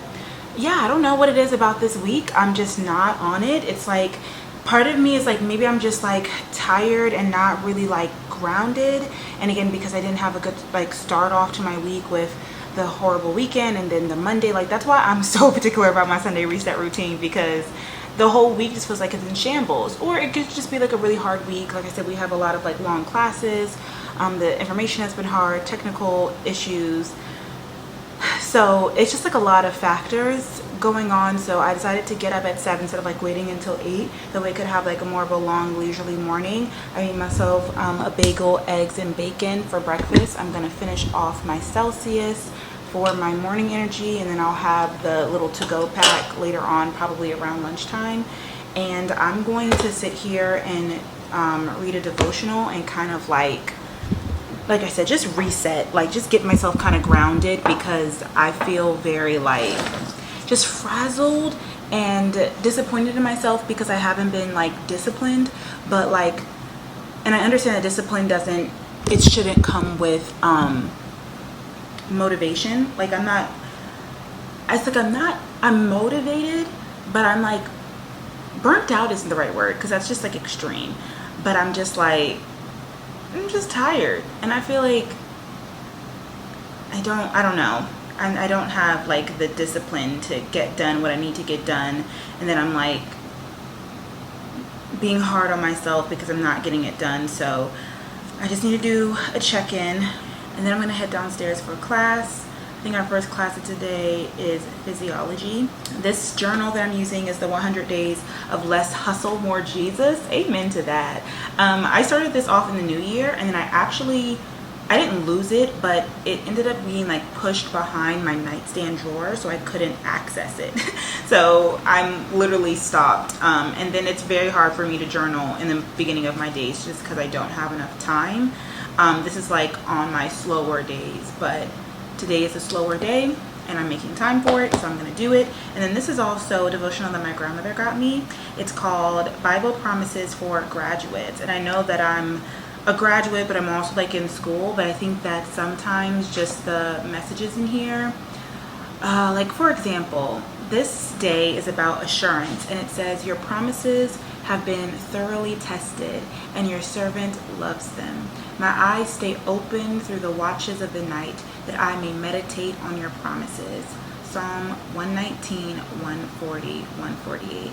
yeah, I don't know what it is about this week. I'm just not on it. It's like part of me is like maybe I'm just like tired and not really like grounded, and again because I didn't have a good like start off to my week with the horrible weekend and then the Monday. Like that's why I'm so particular about my Sunday reset routine, because the whole week just feels like it's in shambles. Or it could just be like a really hard week. Like I said, we have a lot of like long classes. The information has been hard, technical issues. So it's just like a lot of factors going on. So I decided to get up at 7 instead of like waiting until 8. That way I could have like a more of a long leisurely morning. I made myself a bagel, eggs, and bacon for breakfast. I'm gonna finish off my Celsius for my morning energy, and then I'll have the little to-go pack later on, probably around lunchtime. And I'm going to sit here and read a devotional and kind of like I said, just reset, like just get myself kind of grounded, because I feel very like just frazzled and disappointed in myself because I haven't been like disciplined. But like, and I understand that discipline shouldn't come with motivation. Like I'm motivated, but I'm like burnt out isn't the right word, because that's just like extreme. But I'm just tired, and I feel like I don't know, I don't have like the discipline to get done what I need to get done, and then I'm like being hard on myself because I'm not getting it done. So I just need to do a check-in, and then I'm gonna head downstairs for class. I think our first class of today is physiology. This journal that I'm using is the 100 Days of Less Hustle, More Jesus. Amen to that. I started this off in the new year, and then I actually I didn't lose it, but it ended up being like pushed behind my nightstand drawer, so I couldn't access it. So I'm literally stopped. And then it's very hard for me to journal in the beginning of my days just because I don't have enough time. This is like on my slower days, but today is a slower day and I'm making time for it, so I'm gonna do it. And then this is also a devotional that my grandmother got me. It's called Bible Promises for Graduates. And I know that I'm a graduate, but I'm also like in school, but I think that sometimes just the messages in here, like for example, this day is about assurance, and it says, your promises have been thoroughly tested and your servant loves them. My eyes stay open through the watches of the night that I may meditate on your promises. Psalm 119, 140, 148.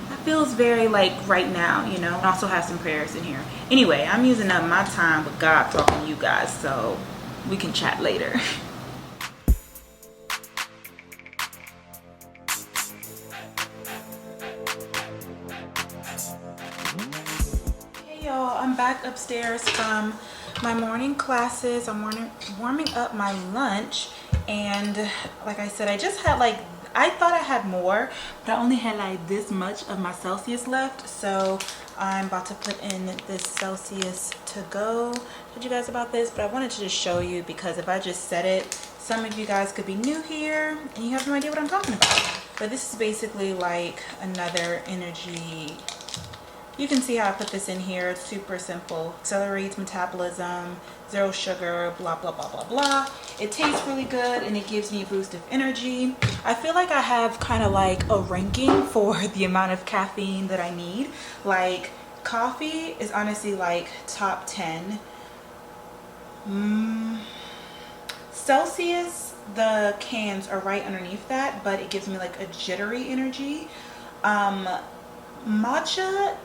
That feels very like right now, you know. I also have some prayers in here. Anyway, I'm using up my time with God talking to you guys, so we can chat later. Hey y'all, I'm back upstairs from my morning classes. I'm warming up my lunch, and like I said, I just had like, I thought I had more, but I only had like this much of my Celsius left. So I'm about to put in this Celsius to go. I told you guys about this, but I wanted to just show you because if I just said it, some of you guys could be new here and you have no idea what I'm talking about. But this is basically like another energy. You can see how I put this in here. It's super simple. Accelerates metabolism, zero sugar, blah, blah, blah, blah, blah. It tastes really good and it gives me a boost of energy. I feel like I have kind of like a ranking for the amount of caffeine that I need. Like coffee is honestly like top 10. Celsius, the cans are right underneath that, but it gives me like a jittery energy. Matcha,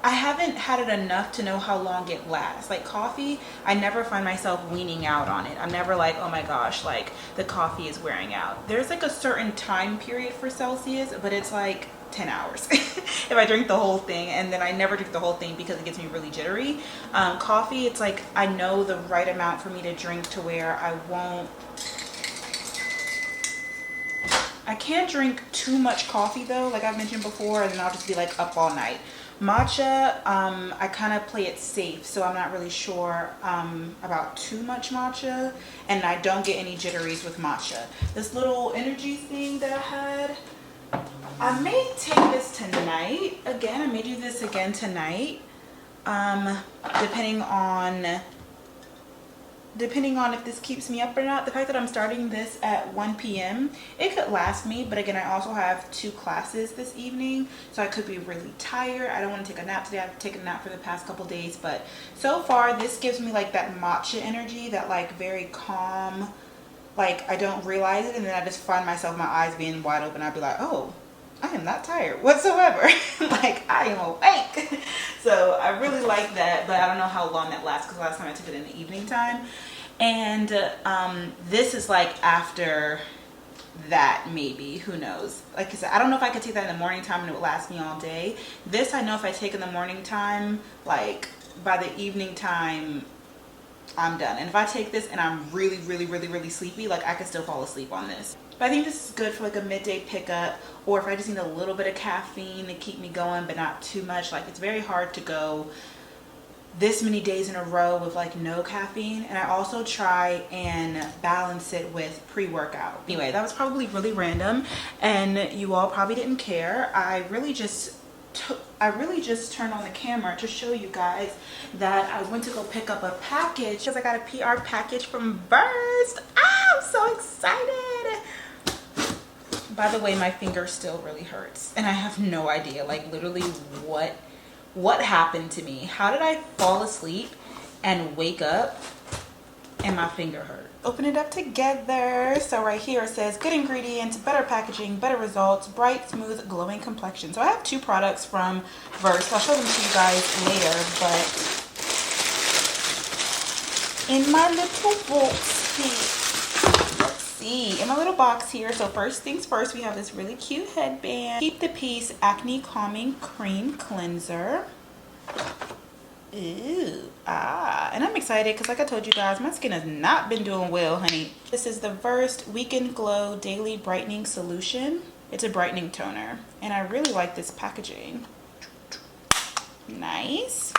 I haven't had it enough to know how long it lasts. Like coffee, I never find myself weaning out on it. I'm never like, oh my gosh, like the coffee is wearing out. There's like a certain time period for Celsius, but it's like 10 hours if I drink the whole thing, and then I never drink the whole thing because it gets me really jittery. Coffee, it's like I know the right amount for me to drink to where I can't drink too much coffee though, like I've mentioned before, and then I'll just be like up all night. Matcha, I kind of play it safe, so I'm not really sure about too much matcha, and I don't get any jitteries with matcha. This little energy thing that I had, I may take this tonight again. I may do this again tonight, depending on if this keeps me up or not. The fact that I'm starting this at 1 p.m. it could last me, but again, I also have 2 classes this evening, so I could be really tired. I don't want to take a nap today. I've taken a nap for the past couple days, but so far this gives me like that matcha energy, that like very calm, like I don't realize it, and then I just find myself, my eyes being wide open. I'd be like, oh, I am not tired whatsoever. Like I am awake. So I really like that, but I don't know how long that lasts because last time I took it in the evening time. And this is like after that, maybe, who knows. Like I said, I don't know if I could take that in the morning time and it would last me all day. This I know if I take in the morning time, like by the evening time I'm done. And if I take this and I'm really sleepy, like I could still fall asleep on this. But I think this is good for like a midday pickup, or if I just need a little bit of caffeine to keep me going but not too much. Like it's very hard to go this many days in a row with like no caffeine, and I also try and balance it with pre-workout. Anyway, that was probably really random and you all probably didn't care. I really just turned on the camera to show you guys that I went to go pick up a package because I got a PR package from Burst. I'm so excited. By the way, my finger still really hurts and I have no idea like literally what happened to me. How did I fall asleep and wake up and my finger hurt? Open it up together. So right here it says good ingredients, better packaging, better results, bright, smooth, glowing complexion. So I have 2 products from Verse. I'll show them to you guys later, but in my little box here, let's see, in my little box here. So first things first, we have this really cute headband. Keep the Peace Acne Calming Cream Cleanser. Ooh, and I'm excited because like I told you guys, my skin has not been doing well, honey. This is the Versed Weekend Glow Daily Brightening Solution. It's a brightening toner, and I really like this packaging. Nice.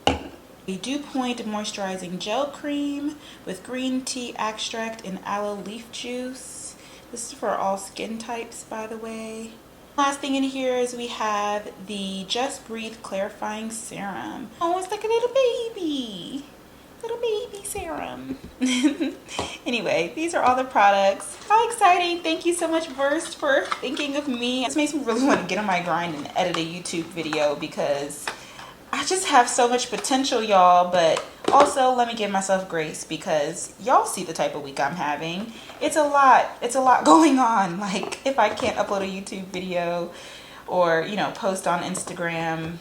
A Dew Point Moisturizing Gel Cream with green tea extract and aloe leaf juice. This is for all skin types, by the way. Last thing in here is we have the Just Breathe Clarifying Serum. Oh, it's like a little baby. Little baby serum. Anyway, these are all the products. How exciting. Thank you so much, Versed, for thinking of me. This makes me really want to get on my grind and edit a YouTube video because I just have so much potential, y'all. But also, let me give myself grace because y'all see the type of week I'm having. It's a lot going on. Like, if I can't upload a YouTube video or, you know, post on Instagram,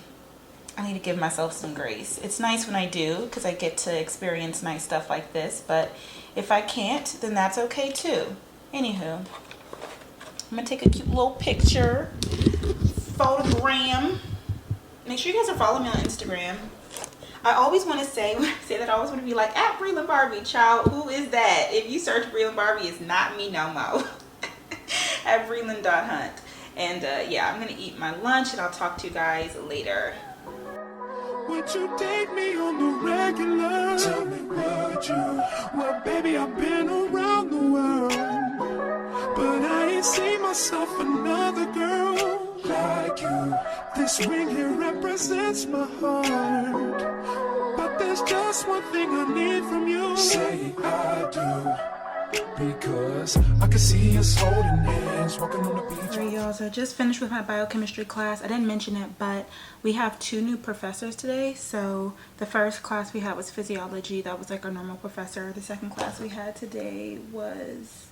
I need to give myself some grace. It's nice when I do because I get to experience nice stuff like this. But if I can't, then that's okay too. Anywho, I'm gonna take a cute little picture, photogram. Make sure you guys are following me on Instagram. I always want to say, when I say that, I always want to be like, at Brelynn Barbie, child, who is that? If you search Brelynn Barbie, it's not me no more. At Brelynn.hunt. And yeah, I'm going to eat my lunch and I'll talk to you guys later. Would you date me on the regular? Tell me, would you? Well, baby, I've been around the world, but I ain't seen myself another girl like you. This ring here represents my heart, but there's just one thing I need from you. Say I do, because I can see us holding hands, walking on the beach. Alright, y'all, so I just finished with my biochemistry class. I didn't mention it, but we have 2 new professors today. So the first class we had was physiology. That was like our normal professor. The second class we had today was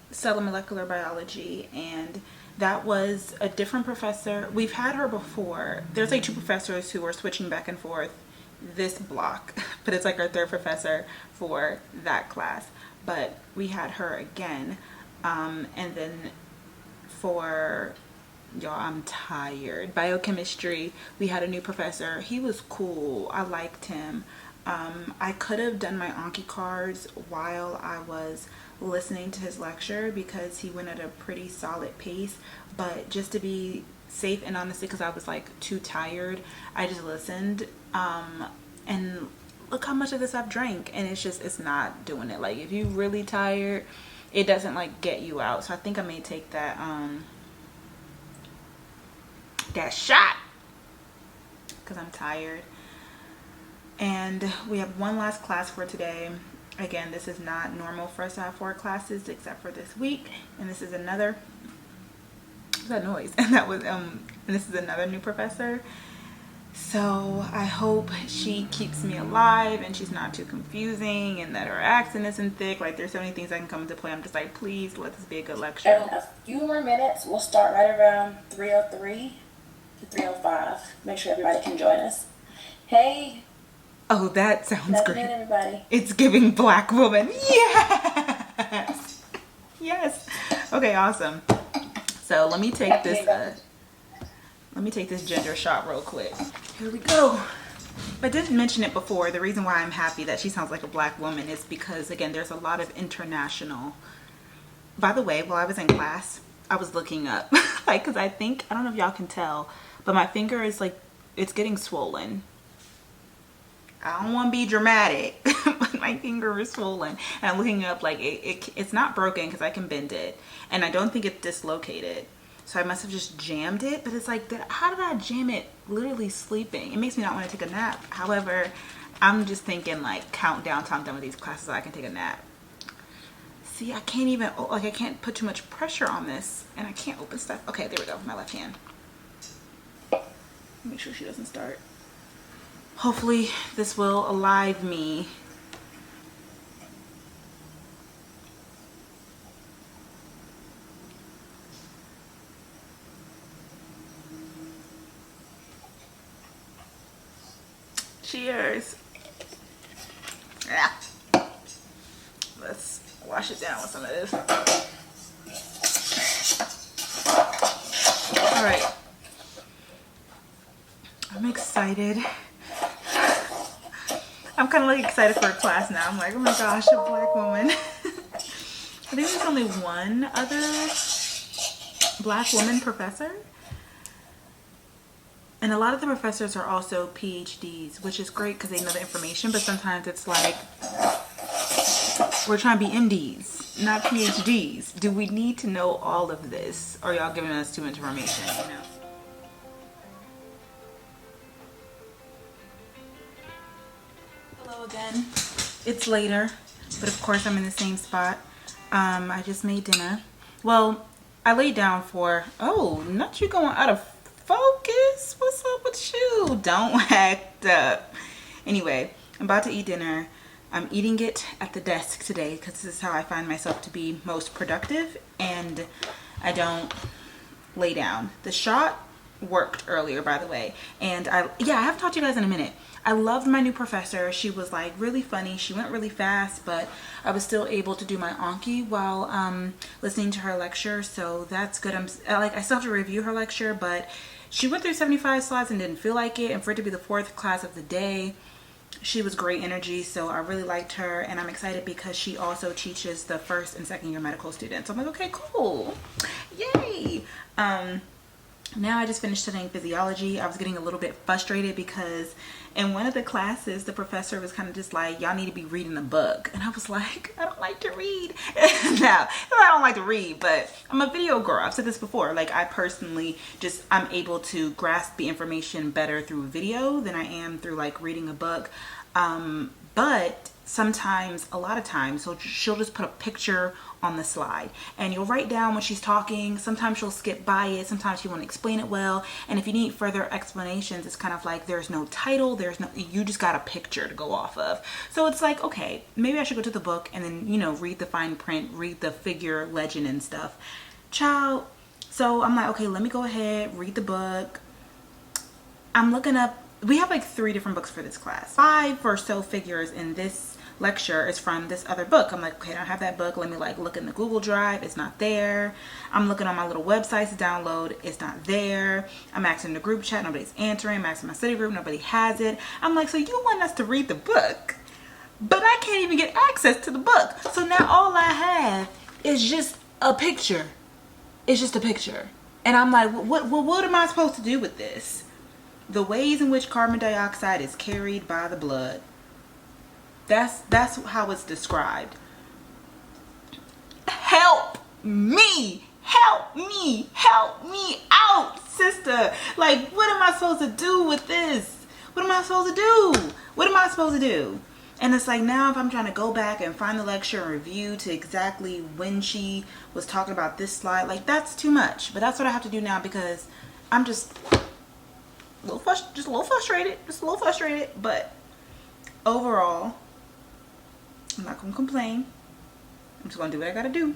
cell and molecular biology, and that was a different professor. We've had her before. There's like 2 professors who are switching back and forth this block, but it's like our 3rd professor for that class. But we had her again, and then for y'all, I'm tired, biochemistry, we had a new professor. He was cool. I liked him. I could have done my Anki cards while I was listening to his lecture because he went at a pretty solid pace, but just to be safe and honestly because I was like too tired, I just listened, and look how much of this I've drank, and it's not doing it. Like, if you're really tired, it doesn't like get you out. So I think I may take that that shot because I'm tired. And we have one last class for today. Again, this is not normal for us to have 4 classes except for this week, and this is another, what's that noise? And that was and this is another new professor. So I hope she keeps me alive and she's not too confusing and that her accent isn't thick. Like, there's so many things that can come into play. I'm just like, please let this be a good lecture. In a few more minutes, we'll start right around 3:03 to 3:05. Make sure everybody can join us. Hey. Oh, that sounds great. Good afternoon, everybody. It's giving Black woman. Yes. Yes. Okay, awesome. So let me take this ginger shot real quick. Here we go. I didn't mention it before. The reason why I'm happy that she sounds like a Black woman is because, again, there's a lot of international. By the way, while I was in class, I was looking up, like, because I don't know if y'all can tell, but my finger is like, it's getting swollen. I don't want to be dramatic, but my finger is swollen. And I'm looking up, like, it's not broken because I can bend it. And I don't think it's dislocated. So I must have just jammed it. But it's like, how did I jam it literally sleeping? It makes me not want to take a nap. However, I'm just thinking, like, countdown till I'm done with these classes so I can take a nap. See, I can't even, like, I can't put too much pressure on this. And I can't open stuff. Okay, there we go, my left hand. Make sure she doesn't start. Hopefully this will alive me. Cheers. Yeah. Let's wash it down with some of this. All right. I'm excited. excited. I'm kind of like excited for a class now. I'm like, oh my gosh, a black woman. I think there's only one other black woman professor. And a lot of the professors are also PhDs, which is great because they know the information, but sometimes it's like, we're trying to be MDs, not PhDs. Do we need to know all of this? Or are y'all giving us too much information, you know? Hello again. It's later, but of course I'm in the same spot. I just made dinner. Well, I laid down for, oh, not you going out of focus? What's up with you? Don't act up. Anyway, I'm about to eat dinner. I'm eating it at the desk today because this is how I find myself to be most productive and I don't lay down. The shot worked earlier, by the way, and I haven't talked to you guys in a minute. I loved my new professor. She was like really funny. She went really fast, but I was still able to do my Anki while listening to her lecture, so that's good. I still have to review her lecture, but she went through 75 slides and didn't feel like it, and for it to be the 4th class of the day, she was great energy, so I really liked her, and I'm excited because she also teaches the 1st and 2nd year medical students. So I'm like, okay, cool, yay. Now I just finished studying physiology. I was getting a little bit frustrated because in one of the classes, the professor was kind of just like, y'all need to be reading a book. And I was like, I don't like to read. Now, I don't like to read, but I'm a video girl. I've said this before. Like, I personally I'm able to grasp the information better through video than I am through like reading a book. But sometimes, a lot of times, so she'll just put a picture on the slide and you'll write down when she's talking. Sometimes she'll skip by it, sometimes she won't explain it well, and if you need further explanations, it's kind of like there's no title, you just got a picture to go off of. So it's like, okay, maybe I should go to the book and then, you know, read the fine print, read the figure legend and stuff. Child, so I'm like, okay, let me go ahead, read the book. I'm looking up, we have like 3 different books for this class. 5 or so figures in this lecture is from this other book. I'm like, okay, I don't have that book. Let me like look in the Google Drive. It's not there. I'm looking on my little websites to download. It's not there. I'm asking the group chat. Nobody's answering. I'm asking my study group. Nobody has it. I'm like, so you want us to read the book, but I can't even get access to the book. So now all I have is just a picture. It's just a picture. And I'm like, what am I supposed to do with this? The ways in which carbon dioxide is carried by the blood. That's how it's described. Help me, help me, help me out, sister. Like, what am I supposed to do with this? What am I supposed to do? What am I supposed to do? And it's like, now if I'm trying to go back and find the lecture and review to exactly when she was talking about this slide, like, that's too much. But that's what I have to do now because I'm just a little frustrated. But overall, I'm not gonna complain. I'm just gonna do what I gotta do.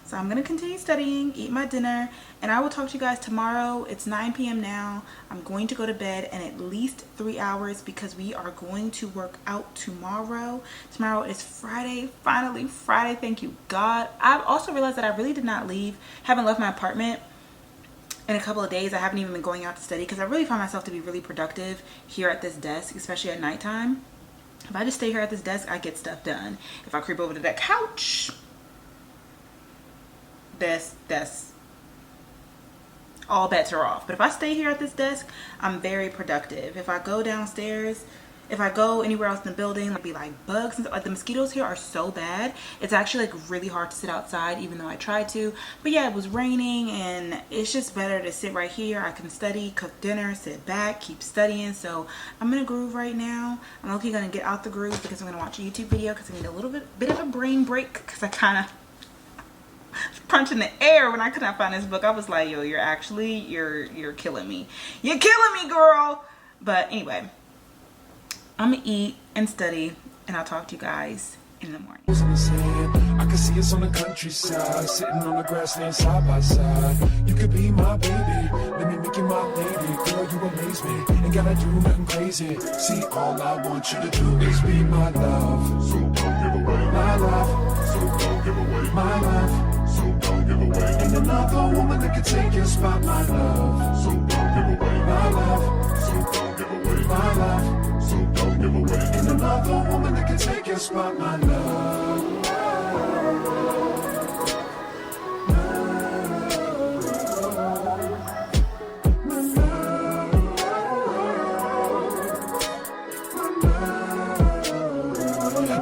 So I'm gonna continue studying, eat my dinner, and I will talk to you guys tomorrow. It's 9 p.m. now. I'm going to go to bed in at least 3 hours because we are going to work out tomorrow. Tomorrow is Friday, finally Friday, thank you God. I've also realized that I really did not haven't left my apartment in a couple of days. I haven't even been going out to study because I really found myself to be really productive here at this desk, especially at nighttime. If I just stay here at this desk, I get stuff done. If I creep over to that couch, that's all bets are off. But if I stay here at this desk, I'm very productive. If I go downstairs, if I go anywhere else in the building, it'll be like bugs and stuff. Like, the mosquitoes here are so bad. It's actually like really hard to sit outside, even though I tried to. But yeah, it was raining and it's just better to sit right here. I can study, cook dinner, sit back, keep studying. So I'm in a groove right now. I'm okay gonna get out the groove because I'm gonna watch a YouTube video because I need a little bit of a brain break because I kind of punch in the air when I could not find this book. I was like, yo, you're killing me. You're killing me, girl. But anyway, I'm gonna eat and study, and I'll talk to you guys in the morning. I can see us on the countryside, sitting on the grassland side by side. You could be my baby, let me make you my lady. Girl, you amaze me, ain't gotta do nothing crazy. See, all I want you to do is be my love. So don't give away my love. So don't give away my love. So don't give away. Ain't another woman that can take your spot, my love. So don't give away my love. So don't give away. away. My love, so don't give away. Ain't another woman that can take your spot, my love.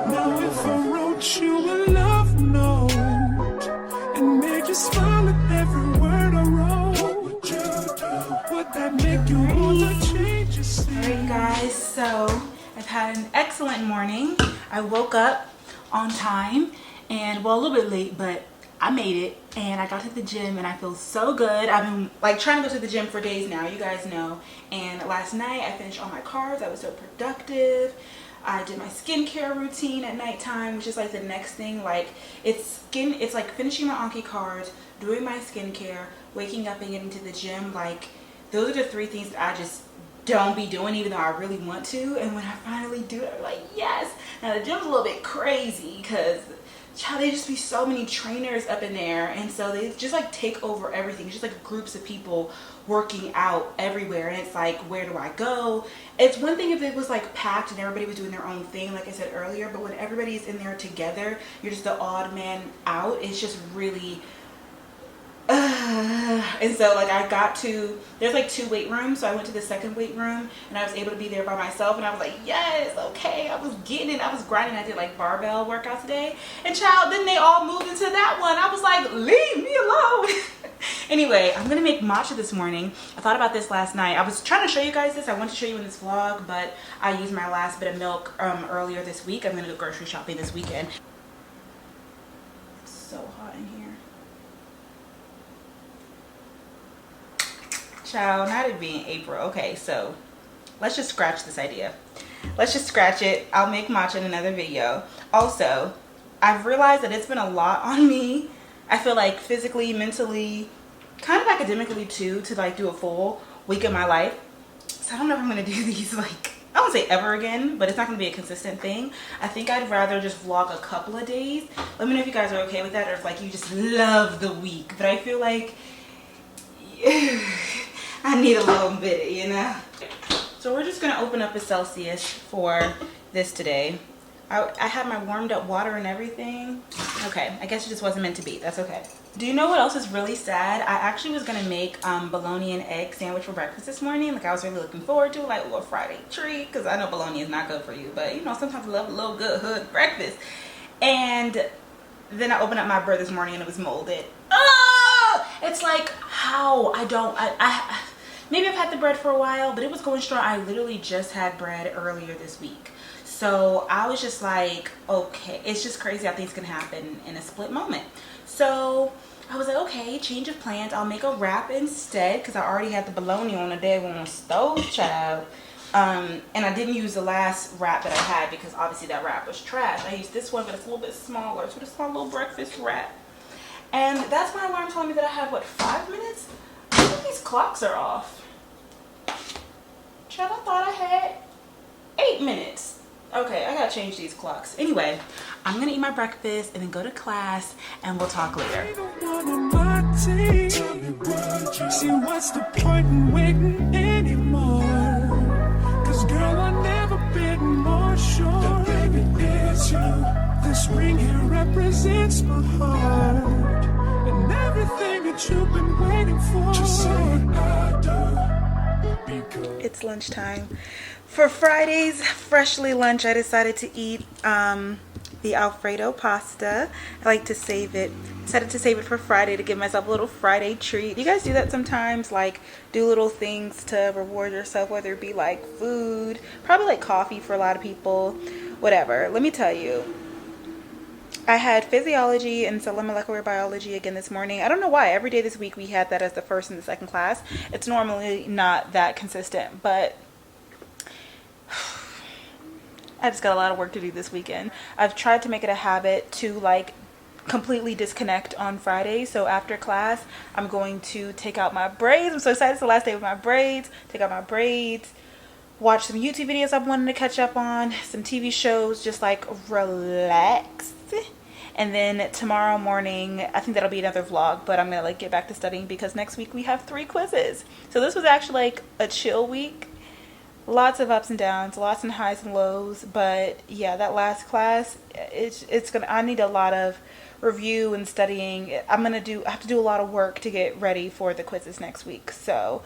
Now if I wrote you a love note and made you smile at every word I wrote, what would you do? Would that make you wanna change your scene? Alright guys, so I've had an excellent morning. I woke up on time and, well, a little bit late, but I made it, and I got to the gym and I feel so good. I've been like trying to go to the gym for days now, you guys know, and last night I finished all my carbs. I was so productive. I did my skincare routine at nighttime, which is like the next thing. Like it's like finishing my Anki cards, doing my skincare, waking up and getting to the gym. Like those are the three things that I just don't be doing, even though I really want to. And when I finally do it, I'm like, yes. Now the gym's a little bit crazy because child, they just be so many trainers up in there, and so they just like take over everything. It's just like groups of people working out everywhere, and it's like, where do I go? It's one thing if it was like packed and everybody was doing their own thing, like I said earlier, but when everybody's in there together, you're just the odd man out. It's just really and so like I got to, there's like 2 weight rooms, so I went to the second weight room and I was able to be there by myself, and I was like, yes, okay, I was getting it, I was grinding. I did like barbell workout today, and child, then they all moved into that one. I was like, leave me alone. Anyway, I'm gonna make matcha this morning. I thought about this last night. I was trying to show you guys this. I want to show you in this vlog, but I used my last bit of milk earlier this week. I'm gonna go grocery shopping this weekend. It's so hot in here. Child, not it being April. Okay, so let's just scratch this idea. Let's just scratch it. I'll make matcha in another video. Also, I've realized that it's been a lot on me. I feel like physically, mentally, kind of academically too, to like do a full week of my life. So I don't know if I'm gonna do these like, I won't say ever again, but it's not gonna be a consistent thing. I think I'd rather just vlog a couple of days. Let me know if you guys are okay with that, or if like you just love the week. But I feel like I need a little bit, you know? So we're just gonna open up a Celsius for this today. I had my warmed up water and everything. Okay, I guess it just wasn't meant to be. That's okay. Do you know what else is really sad? I actually was gonna make bologna and egg sandwich for breakfast this morning. Like I was really looking forward to it, like a little Friday treat, because I know bologna is not good for you, but you know, sometimes I love a little good hood breakfast. And then I opened up my bread this morning and it was molded. Oh! It's like, how? I maybe I've had the bread for a while, but it was going strong. I literally just had bread earlier this week. So I was just like, okay, it's just crazy how things can happen in a split moment. So I was like, okay, change of plans. I'll make a wrap instead, because I already had the bologna on the daggone stove, child. And I didn't use the last wrap that I had because obviously that wrap was trash. I used this one, but it's a little bit smaller. So it's my little breakfast wrap. And that's my alarm telling me that I have, what, 5 minutes? I think these clocks are off. Child, I thought I had 8 minutes. Okay, I gotta change these clocks. Anyway, I'm gonna eat my breakfast and then go to class, and we'll talk later. See, what's the point in waiting anymore? Cause girl, I've never been more sure that baby it's you. This ring here represents my heart, and everything that you've been waiting for. Just say I do, because It's lunchtime. For Friday's freshly lunch, I decided to eat the Alfredo pasta. I like to save it. Decided to save it for Friday to give myself a little Friday treat. You guys do that sometimes? Like do little things to reward yourself, whether it be like food, probably like coffee for a lot of people, whatever. Let me tell you, I had physiology and cellular molecular biology again this morning. I don't know why. Every day this week we had that as the first and the second class. It's normally not that consistent, but I just got a lot of work to do this weekend. I've tried to make it a habit to like completely disconnect on Friday. So after class, I'm going to take out my braids. I'm so excited. It's the last day with my braids. Take out my braids, watch some YouTube videos I've wanted to catch up on, some TV shows, just like relax. And then tomorrow morning, I think that'll be another vlog, but I'm gonna like get back to studying because next week we have 3 quizzes. So this was actually like a chill week. lots of ups and downs, lots of highs and lows. But yeah, that last class, I need a lot of review and studying. I have to do a lot of work to get ready for the quizzes next week. So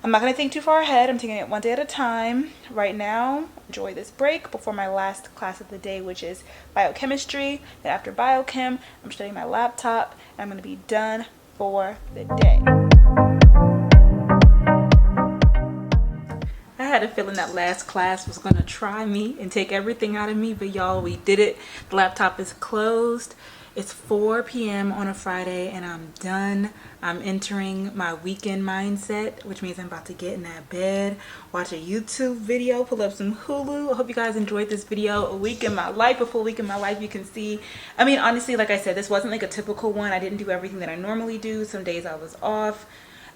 I'm not going to think too far ahead. I'm taking it one day at a time. Right now, enjoy this break before my last class of the day, which is biochemistry. Then after biochem, I'm studying my laptop, and I'm going to be done for the day. I had a feeling that last class was going to try me and take everything out of me, but y'all, we did it. The laptop is closed. It's 4 p.m. on a Friday, and I'm done. I'm entering my weekend mindset, which means I'm about to get in that bed, watch a YouTube video, pull up some Hulu. I hope you guys enjoyed this video. A week in my life, a full week in my life. You can see, I mean, honestly, like I said, this wasn't like a typical one. I didn't do everything that I normally do. Some days I was off.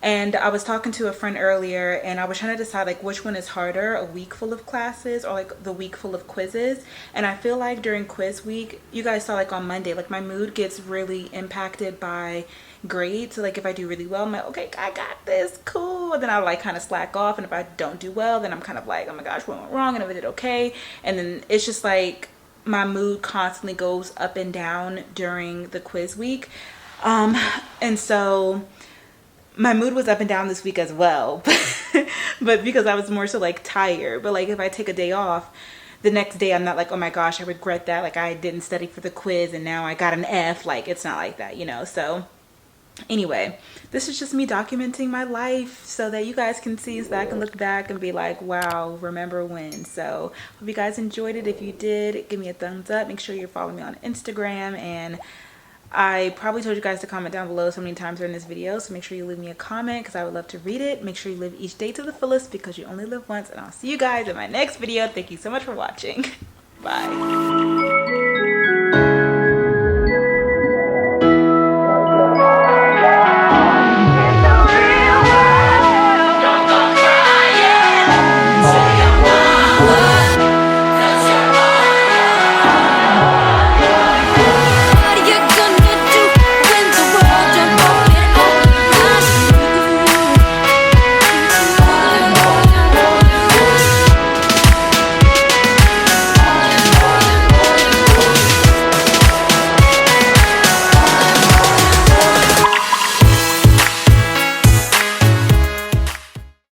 And I was talking to a friend earlier, and I was trying to decide like which one is harder, a week full of classes or like the week full of quizzes. And I feel like during quiz week, you guys saw like on Monday, like my mood gets really impacted by grades. So like if I do really well, I'm like, okay, I got this, cool. And then I like kind of slack off. And if I don't do well, then I'm kind of like, oh my gosh, what went wrong? And if I did okay. And then it's just like my mood constantly goes up and down during the quiz week. And so my mood was up and down this week as well, but because I was more so like tired. But like if I take a day off, the next day I'm not like, oh my gosh, I regret that, like I didn't study for the quiz and now I got an F. Like it's not like that, you know. So anyway, this is just me documenting my life so that you guys can see back and look back and be like, wow, remember when. So hope you guys enjoyed it. If you did, give me a thumbs up. Make sure you're following me on Instagram, and I probably told you guys to comment down below so many times during this video, so make sure you leave me a comment because I would love to read it. Make sure you live each day to the fullest because you only live once, and I'll see you guys in my next video. Thank you so much for watching. Bye.